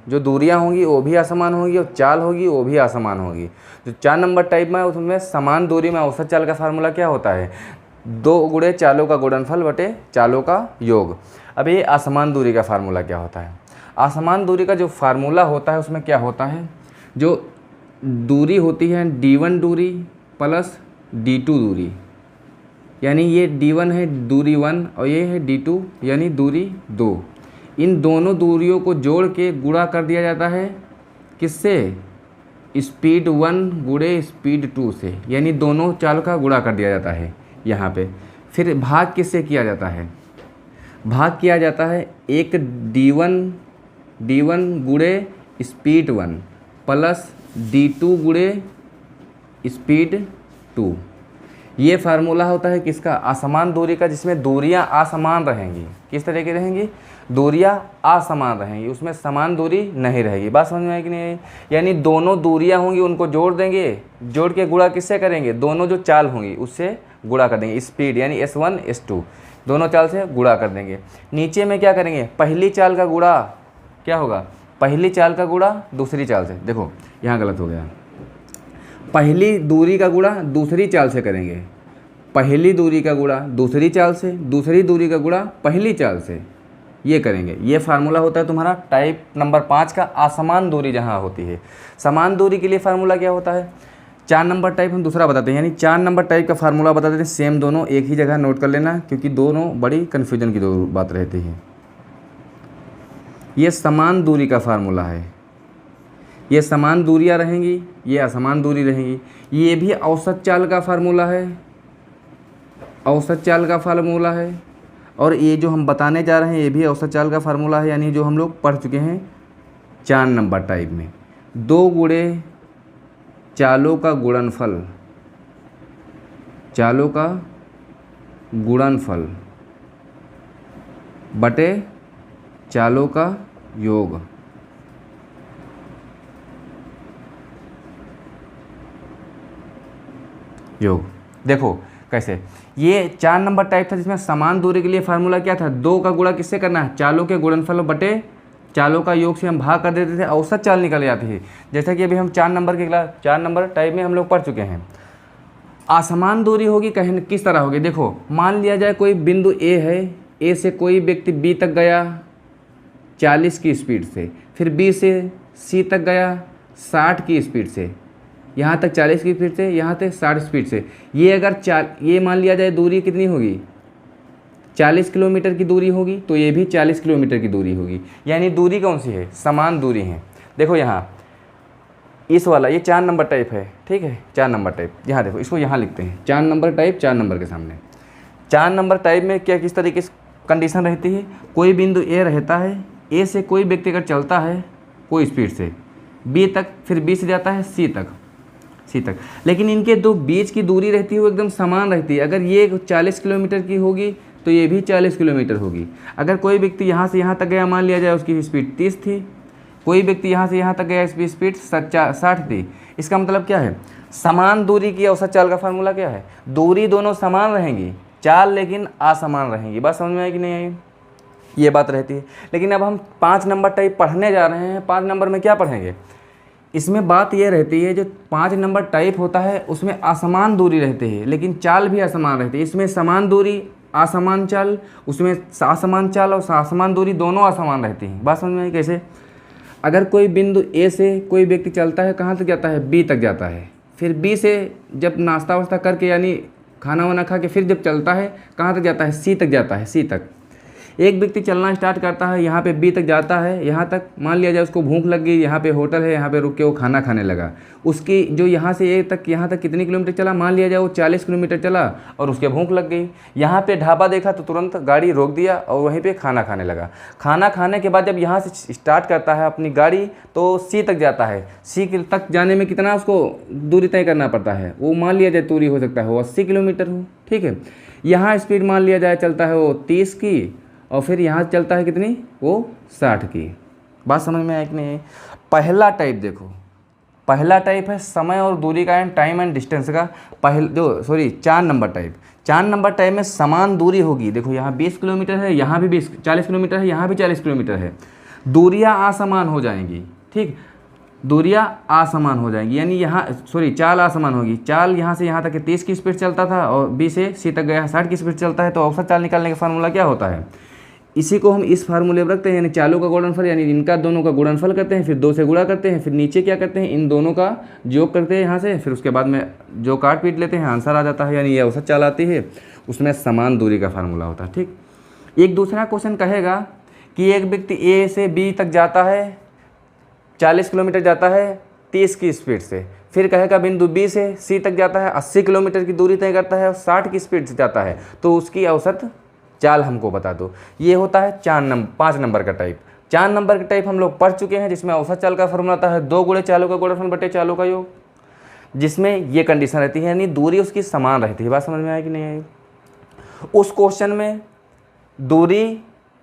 A: जो दूरियां होंगी वो भी असमान होगी और चाल होगी वो भी असमान होगी। जो 4 नंबर टाइप में उसमें समान दूरी में औसत चाल का फार्मूला क्या होता है, 2 गुणे चालों का गुणनफल बटे चालों का योग। अब ये असमान दूरी का फार्मूला क्या होता है, असमान दूरी का जो फार्मूला होता है उसमें क्या होता है, जो दूरी होती है d1 दूरी प्लस d2 दूरी, यानी ये d1 है दूरी 1 और ये है d2 यानी दूरी 2। इन दोनों दूरियों को जोड़ के गुणा कर दिया जाता है, किससे, स्पीड 1 गुणे स्पीड 2 से, यानी दोनों चाल का गुणा कर दिया जाता है यहाँ पे। फिर भाग किससे किया जाता है, भाग किया जाता है एक d1 गुणे स्पीड 1 प्लस d2 गुणे स्पीड 2। ये फार्मूला होता है किसका, असमान दूरी का, जिसमें दूरियां असमान रहेंगी। किस तरह की रहेंगी, दूरियां असमान रहेंगी, उसमें समान दूरी नहीं रहेगी। बात समझ में आई कि नहीं आई। यानी दोनों दूरियां होंगी उनको जोड़ देंगे, जोड़ के गुणा किससे करेंगे, दोनों जो चाल होंगी उससे गुणा कर देंगे। स्पीड यानी S1 S2 दोनों चाल से गुणा कर देंगे। नीचे में क्या करेंगे, पहली चाल का गुणा क्या होगा, पहली चाल का गुणा दूसरी चाल से। देखो यहाँ गलत हो गया, पहली दूरी का गुणा दूसरी चाल से करेंगे, पहली दूरी का गुणा दूसरी चाल से, दूसरी दूरी का गुणा पहली चाल से, ये करेंगे। ये फार्मूला होता है तुम्हारा टाइप नंबर 5 का, असमान दूरी जहाँ होती है। समान दूरी के लिए फार्मूला क्या होता है, 4 नंबर टाइप हम दूसरा बताते हैं, यानी 4 नंबर टाइप का फार्मूला बता देते हैं। सेम दोनों एक ही जगह नोट कर लेना, क्योंकि दोनों बड़ी कन्फ्यूजन की बात रहती है। ये समान दूरी का फार्मूला है, ये समान दूरियां रहेंगी, ये असमान दूरी रहेंगी। ये भी औसत चाल का फार्मूला है, औसत चाल का फार्मूला है, और ये जो हम बताने जा रहे हैं ये भी औसत चाल का फार्मूला है, यानी जो हम लोग पढ़ चुके हैं 4 नंबर टाइप में। 2 गुणे चालों का गुणनफल, चालों का गुणनफल बटे चालों का योग। देखो कैसे, ये 4 नंबर टाइप था जिसमें समान दूरी के लिए फार्मूला क्या था, 2 का गुणा किससे करना है, चालों के गुणनफल बटे चालों का योग से हम भाग कर देते थे, औसत चाल निकल जाती थी। जैसा कि अभी हम 4 नंबर टाइप में हम लोग पढ़ चुके हैं। असमान दूरी होगी कहीं किस तरह होगी, देखो मान लिया जाए कोई बिंदु ए है, ए से कोई व्यक्ति बी तक गया 40 की स्पीड से, फिर बी से सी तक गया 60 की स्पीड से, यहाँ तक 40 की स्पीड से, यहाँ तक 60 स्पीड से। ये अगर ये मान लिया जाए दूरी कितनी होगी, 40 किलोमीटर की दूरी होगी, तो ये भी 40 किलोमीटर की दूरी होगी। यानी दूरी कौन सी है, समान दूरी है। देखो यहाँ इस वाला ये 4 नंबर टाइप है, ठीक है, 4 नंबर टाइप। यहाँ देखो इसको यहाँ लिखते हैं 4 नंबर टाइप, 4 नंबर के सामने। 4 नंबर टाइप में क्या किस तरीके से कंडीशन रहती है, कोई बिंदु ए रहता है, ए से कोई व्यक्ति अगर चलता है कोई स्पीड से बी तक, फिर बी से जाता है सी तक, लेकिन इनके दो बीच की दूरी रहती है वो एकदम समान रहती है। अगर ये 40 किलोमीटर की होगी तो ये भी 40 किलोमीटर होगी। अगर कोई व्यक्ति यहाँ से यहाँ तक गया, मान लिया जाए उसकी स्पीड 30 थी, कोई व्यक्ति यहाँ से यहाँ तक गया, इसकी स्पीड 60 थी। इसका मतलब क्या है, समान दूरी की औसत चाल का फार्मूला क्या है, दूरी दोनों समान रहेंगी, चाल लेकिन असमान रहेंगी। बात समझ में आई कि नहीं आई, ये बात रहती है। लेकिन अब हम 5 नंबर टाइप पढ़ने जा रहे हैं। 5 नंबर में क्या पढ़ेंगे, इसमें बात ये रहती है, जो 5 नंबर टाइप होता है उसमें असमान दूरी रहती है लेकिन चाल भी असमान रहती है। इसमें समान दूरी असमान चाल, उसमें असमान चाल और असमान दूरी दोनों असमान रहती हैं। बात समझ में आई कैसे, अगर कोई बिंदु ए से कोई व्यक्ति चलता है, कहाँ तक जाता है, बी तक जाता है, फिर बी से जब नाश्ता वास्ता करके यानी खाना वाना खा के फिर जब चलता है, कहाँ तक जाता है, सी तक जाता है, सी तक। एक व्यक्ति चलना स्टार्ट करता है, यहाँ पे बी तक जाता है, यहाँ तक मान लिया जाए उसको भूख लग गई, यहाँ पे होटल है, यहाँ पे रुक के वो खाना खाने लगा। उसकी जो यहाँ से ए तक यहाँ तक कितनी किलोमीटर चला, मान लिया जाए वो 40 किलोमीटर चला और उसके भूख लग गई। यहाँ पे ढाबा देखा तो तुरंत गाड़ी रोक दिया और वहीं पे खाना खाने लगा। खाना खाने के बाद जब यहाँ से स्टार्ट करता है अपनी गाड़ी तो सी तक जाता है। सी तक जाने में कितना उसको दूरी तय करना पड़ता है, वो मान लिया जाए दूरी हो सकता है वो 80 किलोमीटर हो, ठीक है। यहाँ स्पीड मान लिया जाए चलता है वो 30 की और फिर यहाँ चलता है कितनी, वो 60 की। बात समझ में आई कि नहीं। पहला टाइप देखो, पहला टाइप है समय और दूरी का एंड टाइम एंड डिस्टेंस का। 4 नंबर टाइप। 4 नंबर टाइप में समान दूरी होगी। देखो यहाँ 20 किलोमीटर है, यहाँ भी 40 किलोमीटर है, यहाँ भी 40 किलोमीटर है। दूरियाँ असमान हो जाएंगी, ठीक, दूरियाँ असमान हो जाएंगी, यानी चाल असमान होगी। चाल यहाँ से यहाँ तक 30 की स्पीड चलता था और बी से सी तक गया 60 की स्पीड चलता है। तो औसत चाल निकालने का फार्मूला क्या होता है, इसी को हम इस फार्मूले में रखते हैं, यानी चालों का गुणनफल, यानी इनका दोनों का गुणनफल करते हैं, फिर 2 से गुणा करते हैं, फिर नीचे क्या करते हैं, इन दोनों का योग करते हैं यहाँ से, फिर उसके बाद में जो काट पीट लेते हैं, आंसर आ जाता है, यानी ये औसत चाल आती है। उसमें समान दूरी का फार्मूला होता है, ठीक। एक दूसरा क्वेश्चन कहेगा कि एक व्यक्ति ए से बी तक जाता है, 40 किलोमीटर जाता है 30 की स्पीड से, फिर कहेगा बिंदु बी से सी तक जाता है, 80 किलोमीटर की दूरी तय करता है और 60 की स्पीड से जाता है, तो उसकी औसत चाल हमको बता दो। ये होता है 5 नंबर का टाइप। 4 नंबर का टाइप हम लोग पढ़ चुके हैं, जिसमें औसत चाल का फॉर्मूला आता है 2 गुणे चालों का गुणनफल बटे चालों का योग, जिसमें ये कंडीशन रहती है, यानी दूरी उसकी समान रहती है। बात समझ में आई कि नहीं आई। उस क्वेश्चन में दूरी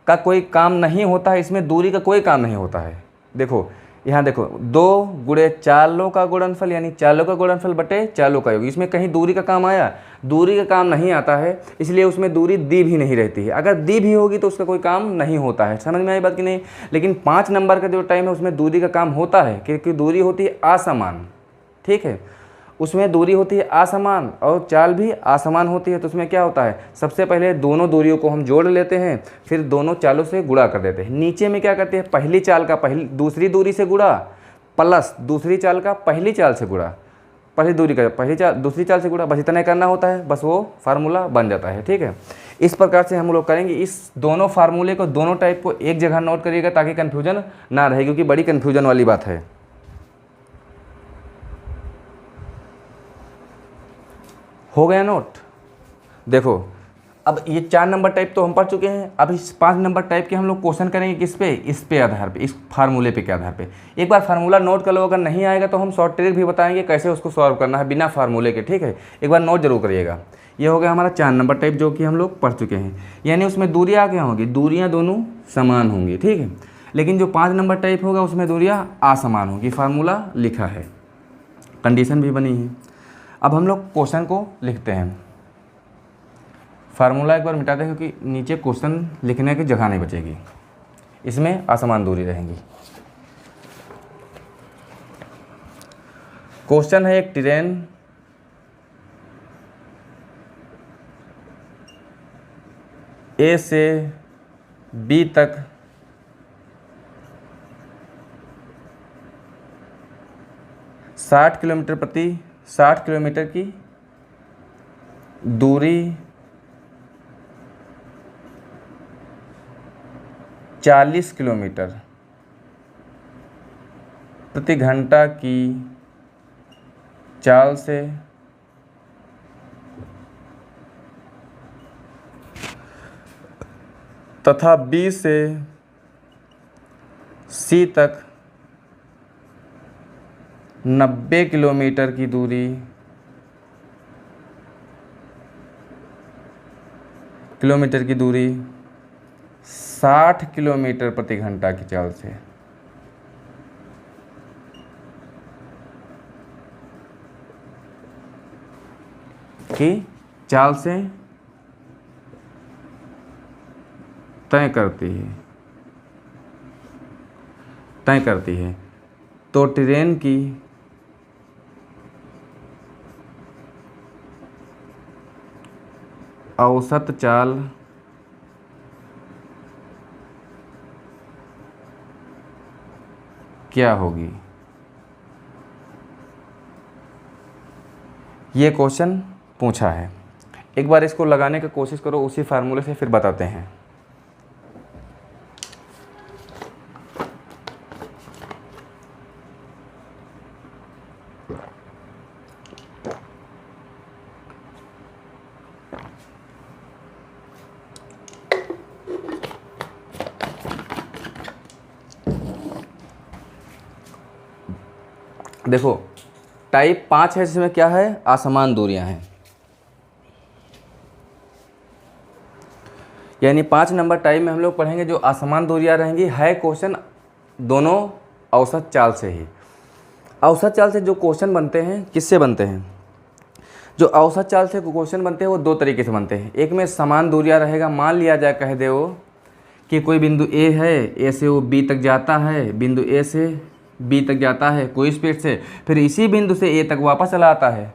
A: का कोई काम नहीं होता है, इसमें दूरी का कोई काम नहीं होता है। देखो यहाँ देखो 2 गुणे चालों का गुणनफल, यानी चालों का गुणनफल बटे चालों का योग, इसमें कहीं दूरी का काम आया, दूरी का काम नहीं आता है, इसलिए उसमें दूरी दी भी नहीं रहती है। अगर दी भी होगी तो उसका कोई काम नहीं होता है। समझ में आई बात कि नहीं। लेकिन 5 नंबर का जो टाइम है उसमें दूरी का काम होता है, क्योंकि दूरी होती है असमान, ठीक है, उसमें दूरी होती है असमान और चाल भी असमान होती है। तो उसमें क्या होता है, सबसे पहले दोनों दूरियों को हम जोड़ लेते हैं, फिर दोनों चालों से गुणा कर देते हैं। नीचे में क्या करते हैं, पहली चाल का दूसरी दूरी से गुणा प्लस दूसरी चाल का पहली चाल से गुणा, पहली दूरी का दूसरी चाल से गुणा, बस इतना करना होता है, बस वो फार्मूला बन जाता है, ठीक है। इस प्रकार से हम लोग करेंगे। इस दोनों फार्मूले को, दोनों टाइप को एक जगह नोट करिएगा ताकि कन्फ्यूजन ना रहे, क्योंकि बड़ी कन्फ्यूजन वाली बात है। हो गया नोट। देखो अब ये 4 नंबर टाइप तो हम पढ़ चुके हैं। अब इस 5 नंबर टाइप के हम लोग क्वेश्चन करेंगे किस पे, इस पे आधार पे, इस फार्मूले पे के आधार पे। एक बार फार्मूला नोट कर लो, अगर नहीं आएगा तो हम शॉर्ट ट्रिक भी बताएंगे कैसे उसको सॉल्व करना है बिना फार्मूले के, ठीक है। एक बार नोट जरूर करिएगा। ये हो गया हमारा 4 नंबर टाइप, जो कि हम लोग पढ़ चुके हैं, यानी उसमें दूरियाँ क्या होंगी, दूरियाँ दोनों समान होंगी, ठीक है। लेकिन जो 5 नंबर टाइप होगा उसमें दूरियाँ असमान होंगी। फार्मूला लिखा है, कंडीशन भी बनी है। अब हम लोग क्वेश्चन को लिखते हैं। फार्मूला एक बार मिटा दें, क्योंकि नीचे क्वेश्चन लिखने की जगह नहीं बचेगी, इसमें असमान दूरी रहेंगी। क्वेश्चन है, एक ट्रेन ए से बी तक 60 किलोमीटर की दूरी 40 किलोमीटर प्रति घंटा की चाल से तथा बी से सी तक 90 किलोमीटर की दूरी किलोमीटर की दूरी 60 किलोमीटर प्रति घंटा की चाल से तय करती है। तो ट्रेन की औसत चाल क्या होगी? ये क्वेश्चन पूछा है। एक बार इसको लगाने की कोशिश करो उसी फार्मूले से, फिर बताते हैं। देखो टाइप 5 है जिसमें क्या है, असमान दूरियां हैं। यानी 5 नंबर टाइप में हम लोग पढ़ेंगे जो असमान दूरियां रहेंगी। है क्वेश्चन दोनों औसत चाल से ही। औसत चाल से जो क्वेश्चन बनते हैं किससे बनते हैं? जो औसत चाल से क्वेश्चन बनते हैं वो 2 तरीके से बनते हैं। एक में समान दूरियां रहेगा, मान लिया जाए कह दे वो कि कोई बिंदु ए है, ए से वो बी तक जाता है, बिंदु ए से बी तक जाता है कोई स्पीड से, फिर इसी बिंदु से ए तक वापस चला आता है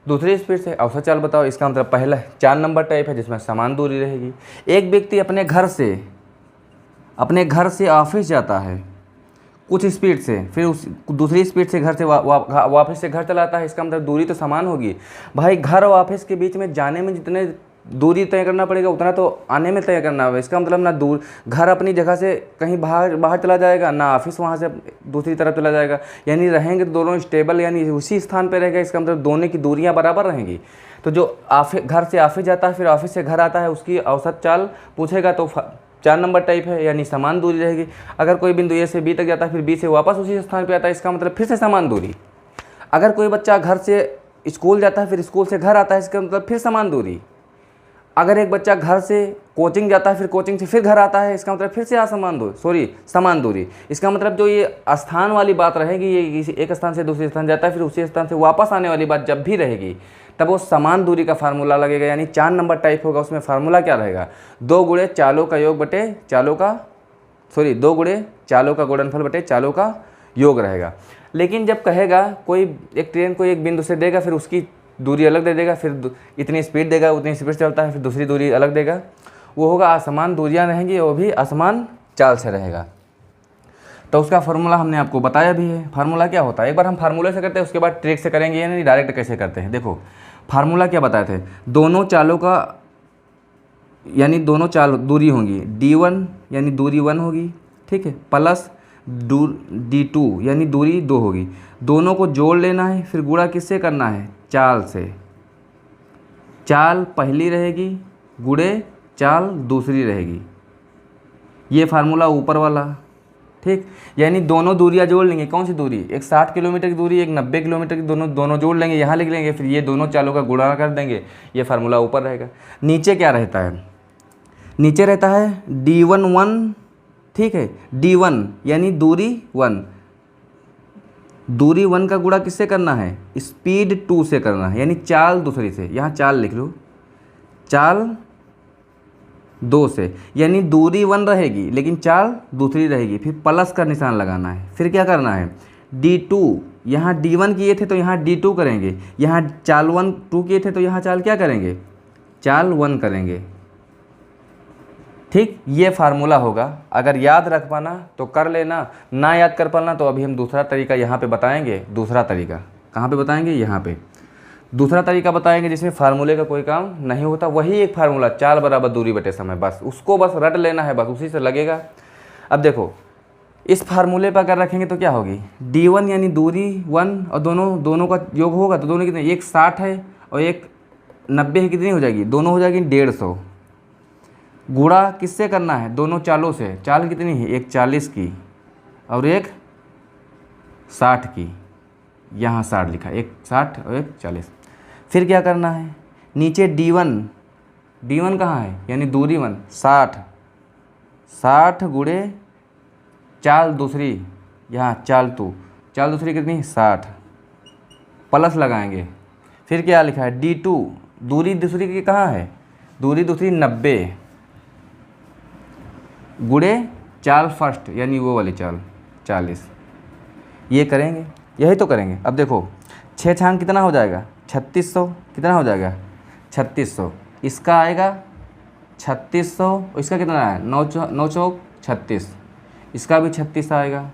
A: दूसरी स्पीड से। औसत चाल बताओ। इसका मतलब पहला 4 नंबर टाइप है जिसमें समान दूरी रहेगी। एक व्यक्ति अपने घर से ऑफिस जाता है कुछ स्पीड से, फिर उस दूसरी स्पीड से घर से वापस से घर चलाता है। इसका मतलब दूरी तो समान होगी। भाई घर और ऑफिस के बीच में जाने में जितने दूरी तय करना पड़ेगा उतना तो आने में तय करना होगा। इसका मतलब ना घर अपनी जगह से कहीं बाहर चला जाएगा, ना ऑफिस वहाँ से दूसरी तरफ चला जाएगा। यानी रहेंगे तो दोनों स्टेबल, यानी उसी स्थान पे रहेगा। इसका मतलब दोनों की दूरियां बराबर रहेंगी। तो जो घर से ऑफिस जाता है फिर ऑफिस से घर आता है उसकी औसत चाल पूछेगा तो 4 नंबर टाइप है, यानी समान दूरी रहेगी। अगर कोई बिंदु ए से बी तक जाता है फिर बी से वापस उसी स्थान पर आता है, इसका मतलब फिर से समान दूरी। अगर कोई बच्चा घर से स्कूल जाता है फिर स्कूल से घर आता है, इसका मतलब फिर समान दूरी। अगर एक बच्चा घर से कोचिंग जाता है फिर कोचिंग से फिर घर आता है, इसका मतलब फिर से समान दूरी। इसका मतलब जो ये स्थान वाली बात रहेगी, ये किसी एक स्थान से दूसरे स्थान जाता है फिर उसी स्थान से वापस आने वाली बात जब भी रहेगी तब वो समान दूरी का फार्मूला लगेगा। यानी 4 नंबर टाइप होगा, उसमें फार्मूला क्या रहेगा? 2 गुणे चालों का योग बटे चालों का 2 गुणे चालों का गुणनफल बटे चालों का योग रहेगा। लेकिन जब कहेगा कोई एक ट्रेन को एक बिंदु से देगा फिर उसकी दूरी अलग दे देगा, फिर इतनी स्पीड देगा उतनी स्पीड चलता है, फिर दूसरी दूरी अलग देगा, वो होगा असमान दूरियां रहेंगी, वो भी असमान चाल से रहेगा। तो उसका फार्मूला हमने आपको बताया भी है। फार्मूला क्या होता है एक बार हम फार्मूले से करते हैं, उसके बाद ट्रिक से करेंगे, यानी डायरेक्ट कैसे करते हैं। देखो फार्मूला क्या बताए थे, दोनों चालों का यानी दोनों चाल दूरी होंगी d1 यानी दूरी 1 होगी, ठीक है, प्लस d2 यानी दूरी 2 होगी। दोनों को जोड़ लेना है, फिर गुणा किससे करना है? चाल से। चाल पहली रहेगी गुणे चाल दूसरी रहेगी, ये फार्मूला ऊपर वाला, ठीक। यानी दोनों दूरियां जोड़ लेंगे। कौन सी दूरी? एक 60 किलोमीटर की दूरी, एक 90 किलोमीटर की, दोनों जोड़ लेंगे, यहाँ लिख लेंगे, फिर ये दोनों चालों का गुणा कर देंगे, ये फार्मूला ऊपर रहेगा। नीचे क्या रहता है? नीचे रहता है d1 1, ठीक है, d1 यानी दूरी 1, दूरी 1 का गुणा किससे करना है? स्पीड 2 से करना है, यानी चाल दूसरी से। यहाँ चाल लिख लो, चाल 2 से, यानी दूरी 1 रहेगी लेकिन चाल दूसरी रहेगी, फिर प्लस का निशान लगाना है। फिर क्या करना है? d2, यहाँ d1 किए थे तो यहाँ d2 करेंगे, यहाँ चाल 2 किए थे तो यहाँ चाल क्या करेंगे? चाल 1 करेंगे, ठीक। ये फार्मूला होगा। अगर याद रख पाना तो कर लेना, ना याद कर पाना तो अभी हम दूसरा तरीका यहाँ पे बताएंगे। दूसरा तरीका कहाँ पे बताएंगे? यहाँ पे दूसरा तरीका बताएंगे जिसमें फार्मूले का कोई काम नहीं होता। वही एक फार्मूला, चाल बराबर दूरी बटे समय, बस उसको बस रट लेना है, बस उसी से लगेगा। अब देखो इस फार्मूले पर अगर रखेंगे तो क्या होगी? d1 यानी दूरी 1 और दोनों का योग होगा तो दोनों कितने? एक 60 है और एक 90 है, कितनी हो जाएगी? दोनों हो जाएगी 150। गुणा किससे करना है? दोनों चालों से। चाल कितनी है? एक 40 की और एक 60 की, यहाँ 60 लिखा, एक 60 और एक 40। फिर क्या करना है? नीचे d1 D1 कहाँ है, यानी दूरी 1 60, 60 गुणे चाल दूसरी, यहाँ चाल 2, चाल दूसरी कितनी 60, प्लस लगाएंगे, फिर क्या लिखा है D2, दूरी दूसरी की कहाँ है, दूरी दूसरी 90 गुणे चाल फर्स्ट, यानी वो वाली चाल 40। ये करेंगे, यही तो करेंगे। अब देखो 6 छांग कितना हो जाएगा 3600, कितना हो जाएगा 3600, इसका आएगा 3600, इसका कितना है 9 चौक 36, इसका भी 36 आएगा,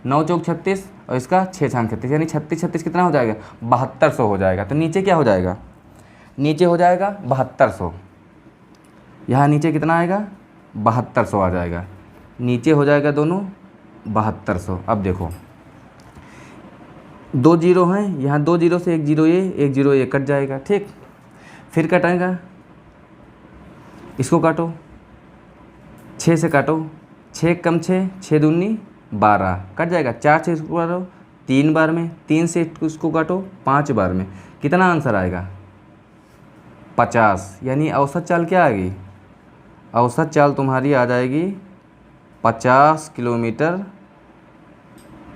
A: 9 चौक 36 और इसका 6 छांग 36, यानी 36 36 कितना हो जाएगा 7200 हो जाएगा। तो नीचे क्या हो जाएगा, नीचे हो जाएगा 7200, यहाँ नीचे कितना आएगा 7200 आ जाएगा, नीचे हो जाएगा दोनों 7200। अब देखो 2 जीरो हैं, यहाँ 2 जीरो से 1 जीरो ये कट जाएगा, ठीक। फिर कटेगा, इसको काटो, 6 से काटो, 6 कम 6, 6 दूनी 12 कट जाएगा, 4 से इसको काटो 3 बार में, 3 से इसको काटो 5 बार में, कितना आंसर आएगा 50। यानी औसत चाल क्या आएगी, औसत चाल तुम्हारी आ जाएगी 50 किलोमीटर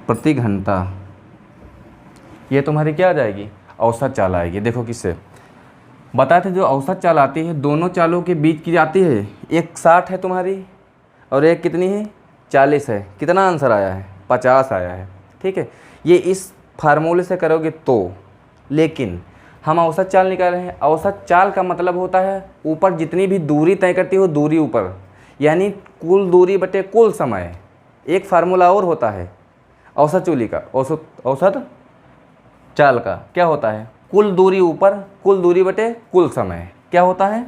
A: प्रति घंटा। ये तुम्हारी क्या आ जाएगी, औसत चाल आएगी। देखो किससे बताए थे, जो औसत चाल आती है दोनों चालों के बीच की जाती है, एक 60 है तुम्हारी और एक कितनी है 40 है, कितना आंसर आया है 50 आया है, ठीक है। ये इस फार्मूले से करोगे तो, लेकिन हम औसत चाल निकाल रहे हैं। औसत चाल का मतलब होता है ऊपर जितनी भी दूरी तय करती हो दूरी ऊपर, यानी कुल दूरी बटे कुल समय। एक फार्मूला और होता है औसत चूली का, औसत चाल का क्या होता है, कुल दूरी ऊपर कुल दूरी बटे कुल समय। क्या होता है,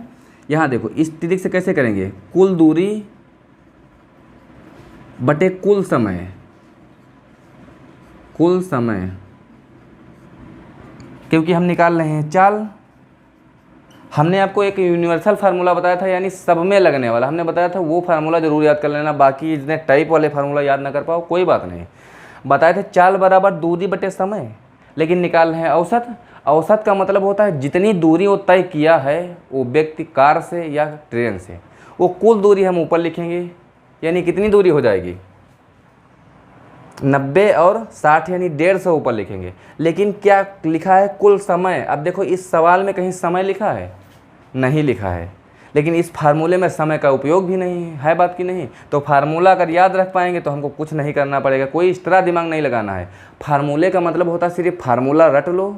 A: यहाँ देखो इस तरीके से कैसे करेंगे, कुल दूरी बटे कुल समय, कुल समय, क्योंकि हम निकाल रहे हैं चाल। हमने आपको एक यूनिवर्सल फार्मूला बताया था, यानी सब में लगने वाला हमने बताया था, वो फार्मूला जरूर याद कर लेना। बाकी इतने टाइप वाले फार्मूला याद ना कर पाओ कोई बात नहीं। बताए थे चाल बराबर दूरी बटे समय, लेकिन निकाल रहे हैं औसत। औसत का मतलब होता है जितनी दूरी वो तय किया है वो व्यक्ति कार से या ट्रेन से, वो कुल दूरी हम ऊपर लिखेंगे, यानी कितनी दूरी हो जाएगी 90 और 60, यानी 150 ऊपर लिखेंगे। लेकिन क्या लिखा है कुल समय। अब देखो इस सवाल में कहीं समय लिखा है, नहीं लिखा है, लेकिन इस फार्मूले में समय का उपयोग भी नहीं है, बात की नहीं। तो फार्मूला अगर याद रख पाएंगे तो हमको कुछ नहीं करना पड़ेगा, कोई एक्स्ट्रा दिमाग नहीं लगाना है। फार्मूले का मतलब होता है सिर्फ फार्मूला रट लो,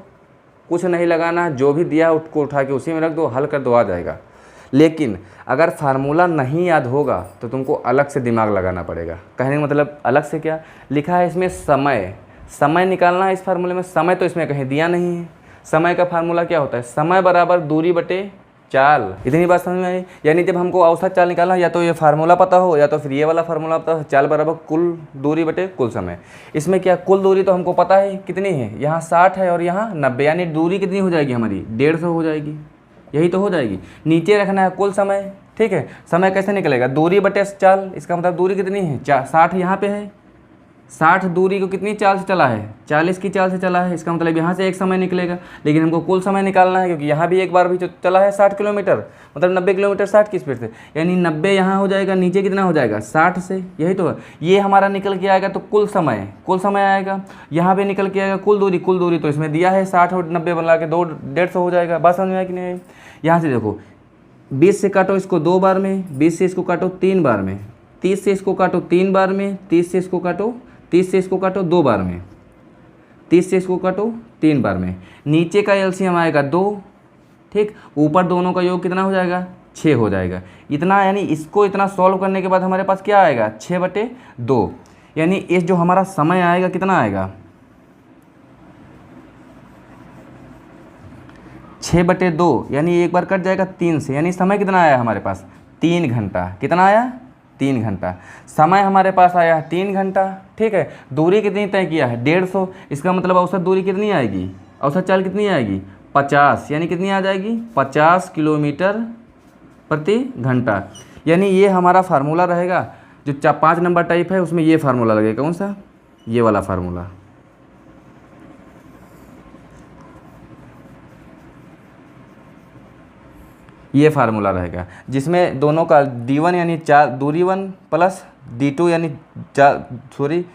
A: कुछ नहीं लगाना है, जो भी दिया उसको उठा के उसी में रख दो, हल कर दो, आ जाएगा। लेकिन अगर फार्मूला नहीं याद होगा तो तुमको अलग से दिमाग लगाना पड़ेगा। कहने का मतलब अलग से क्या लिखा है इसमें, समय, समय निकालना है इस फार्मूले में। समय तो इसमें कहीं दिया नहीं है। समय का फार्मूला क्या होता है, समय बराबर दूरी बटे चाल। इतनी बात समझ में आई। यानी जब हमको औसत चाल निकालना, या तो ये फार्मूला पता हो या तो फिर ये वाला फार्मूला पता हो, चाल बराबर कुल दूरी बटे कुल समय। इसमें क्या कुल दूरी तो हमको पता है कितनी है, यहाँ 60 है और यहाँ 90, यानी दूरी कितनी हो जाएगी हमारी 150 हो जाएगी, यही तो हो जाएगी। नीचे रखना है कुल समय, ठीक है। समय कैसे निकलेगा, दूरी बटे चाल, इसका मतलब दूरी कितनी है 60 यहाँ पे है, 60 दूरी को कितनी चाल से चला है 40 की चाल से चला है, इसका मतलब यहाँ से एक समय निकलेगा। लेकिन हमको कुल समय निकालना है, क्योंकि यहाँ भी एक बार भी चला है 60 किलोमीटर, मतलब 90 किलोमीटर 60 की स्पीड से, यानी 90 यहाँ हो जाएगा, नीचे कितना हो जाएगा 60 से, यही तो है। ये हमारा निकल के आएगा तो कुल समय आएगा। यहाँ पे निकल के आएगा कुल दूरी तो इसमें दिया है 60 और 90 बना के 150 हो जाएगा। बात समझ में आया कि नहीं। यहाँ से देखो 20 से काटो इसको 2 बार में, 20 से इसको काटो 3 बार में, 30 से इसको काटो 3 बार में, 30 से इसको काटो 2 बार में, 30 से इसको काटो 3 बार में। नीचे का एलसीएम आएगा 2, ठीक। ऊपर दोनों का योग कितना हो जाएगा 6 हो जाएगा। इतना, यानी इसको इतना सॉल्व करने के बाद हमारे पास क्या आएगा 6/2, यानी इस जो हमारा समय आएगा कितना आएगा 6/2, यानी एक बार कट जाएगा 3 से, यानी समय कितना आया हमारे पास 3 घंटा। कितना आया 3 घंटा समय हमारे पास आया 3 घंटा, ठीक है। दूरी कितनी तय किया है 150, इसका मतलब औसत दूरी कितनी आएगी, औसत चाल कितनी आएगी 50, यानी कितनी आ जाएगी 50 किलोमीटर प्रति घंटा। यानी ये हमारा फार्मूला रहेगा, जो 5 नंबर टाइप है उसमें ये फार्मूला लगेगा। कौन सा, ये वाला फार्मूला। ये फार्मूला रहेगा, जिसमें दोनों का d1 यानी चार दूरी 1 प्लस d2 यानी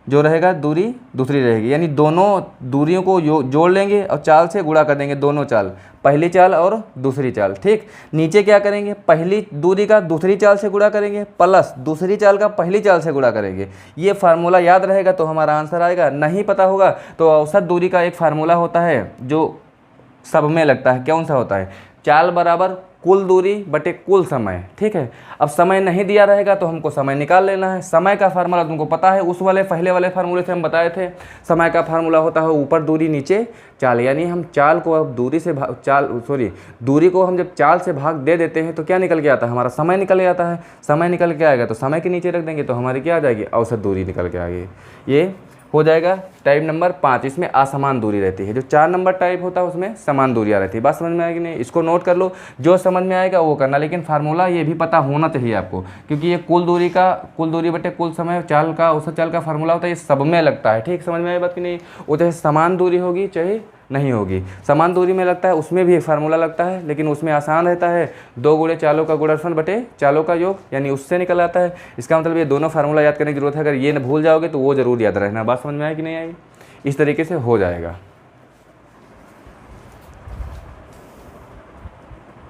A: जो रहेगा दूरी दूसरी रहेगी, यानी दोनों दूरियों को जोड़ लेंगे और चाल से गुणा कर देंगे, दोनों चाल, पहली चाल और दूसरी चाल। ठीक, नीचे क्या करेंगे, पहली दूरी का दूसरी चाल से गुणा करेंगे प्लस दूसरी चाल का पहली चाल से गुणा करेंगे। ये फार्मूला याद रहेगा तो हमारा आंसर आएगा। नहीं पता होगा तो औसत दूरी का एक फार्मूला होता है जो सब में लगता है। कौन सा होता है, चाल बराबर कुल दूरी बटे कुल समय। ठीक है, अब समय नहीं दिया रहेगा तो हमको समय निकाल लेना है। समय का फार्मूला तुमको पता है, उस वाले पहले वाले फार्मूले से हम बताए थे। समय का फार्मूला होता है ऊपर दूरी नीचे चाल, यानी हम चाल को अब दूरी से दूरी को हम जब चाल से भाग दे देते हैं तो क्या निकल के आता है, हमारा समय निकल के आता है। समय निकल के आएगा तो समय के नीचे रख देंगे तो हमारी क्या आ जाएगी, औसत दूरी निकल के आएगी। ये हो जाएगा टाइप नंबर 5। इसमें असमान दूरी रहती है। जो 4 नंबर टाइप होता है उसमें समान दूरियाँ रहती है। बात समझ में आएगी नहीं, इसको नोट कर लो, जो समझ में आएगा वो करना, लेकिन फार्मूला ये भी पता होना चाहिए आपको, क्योंकि ये कुल दूरी बटे कुल समय चाल का औसत चाल का फार्मूला होता है, ये सब में लगता है। ठीक, समझ में आई बात कि नहीं। वो चाहे समान दूरी होगी चाहे नहीं होगी, समान दूरी में लगता है उसमें भी एक फार्मूला लगता है, लेकिन उसमें आसान रहता है, 2 गुणे चालों का गुणनफल बटे चालों का योग, यानी उससे निकल आता है। इसका मतलब ये दोनों फार्मूला याद करने की जरूरत है। अगर ये न भूल जाओगे तो वो जरूर याद रखना। बात समझ में आए कि नहीं आई, इस तरीके से हो जाएगा।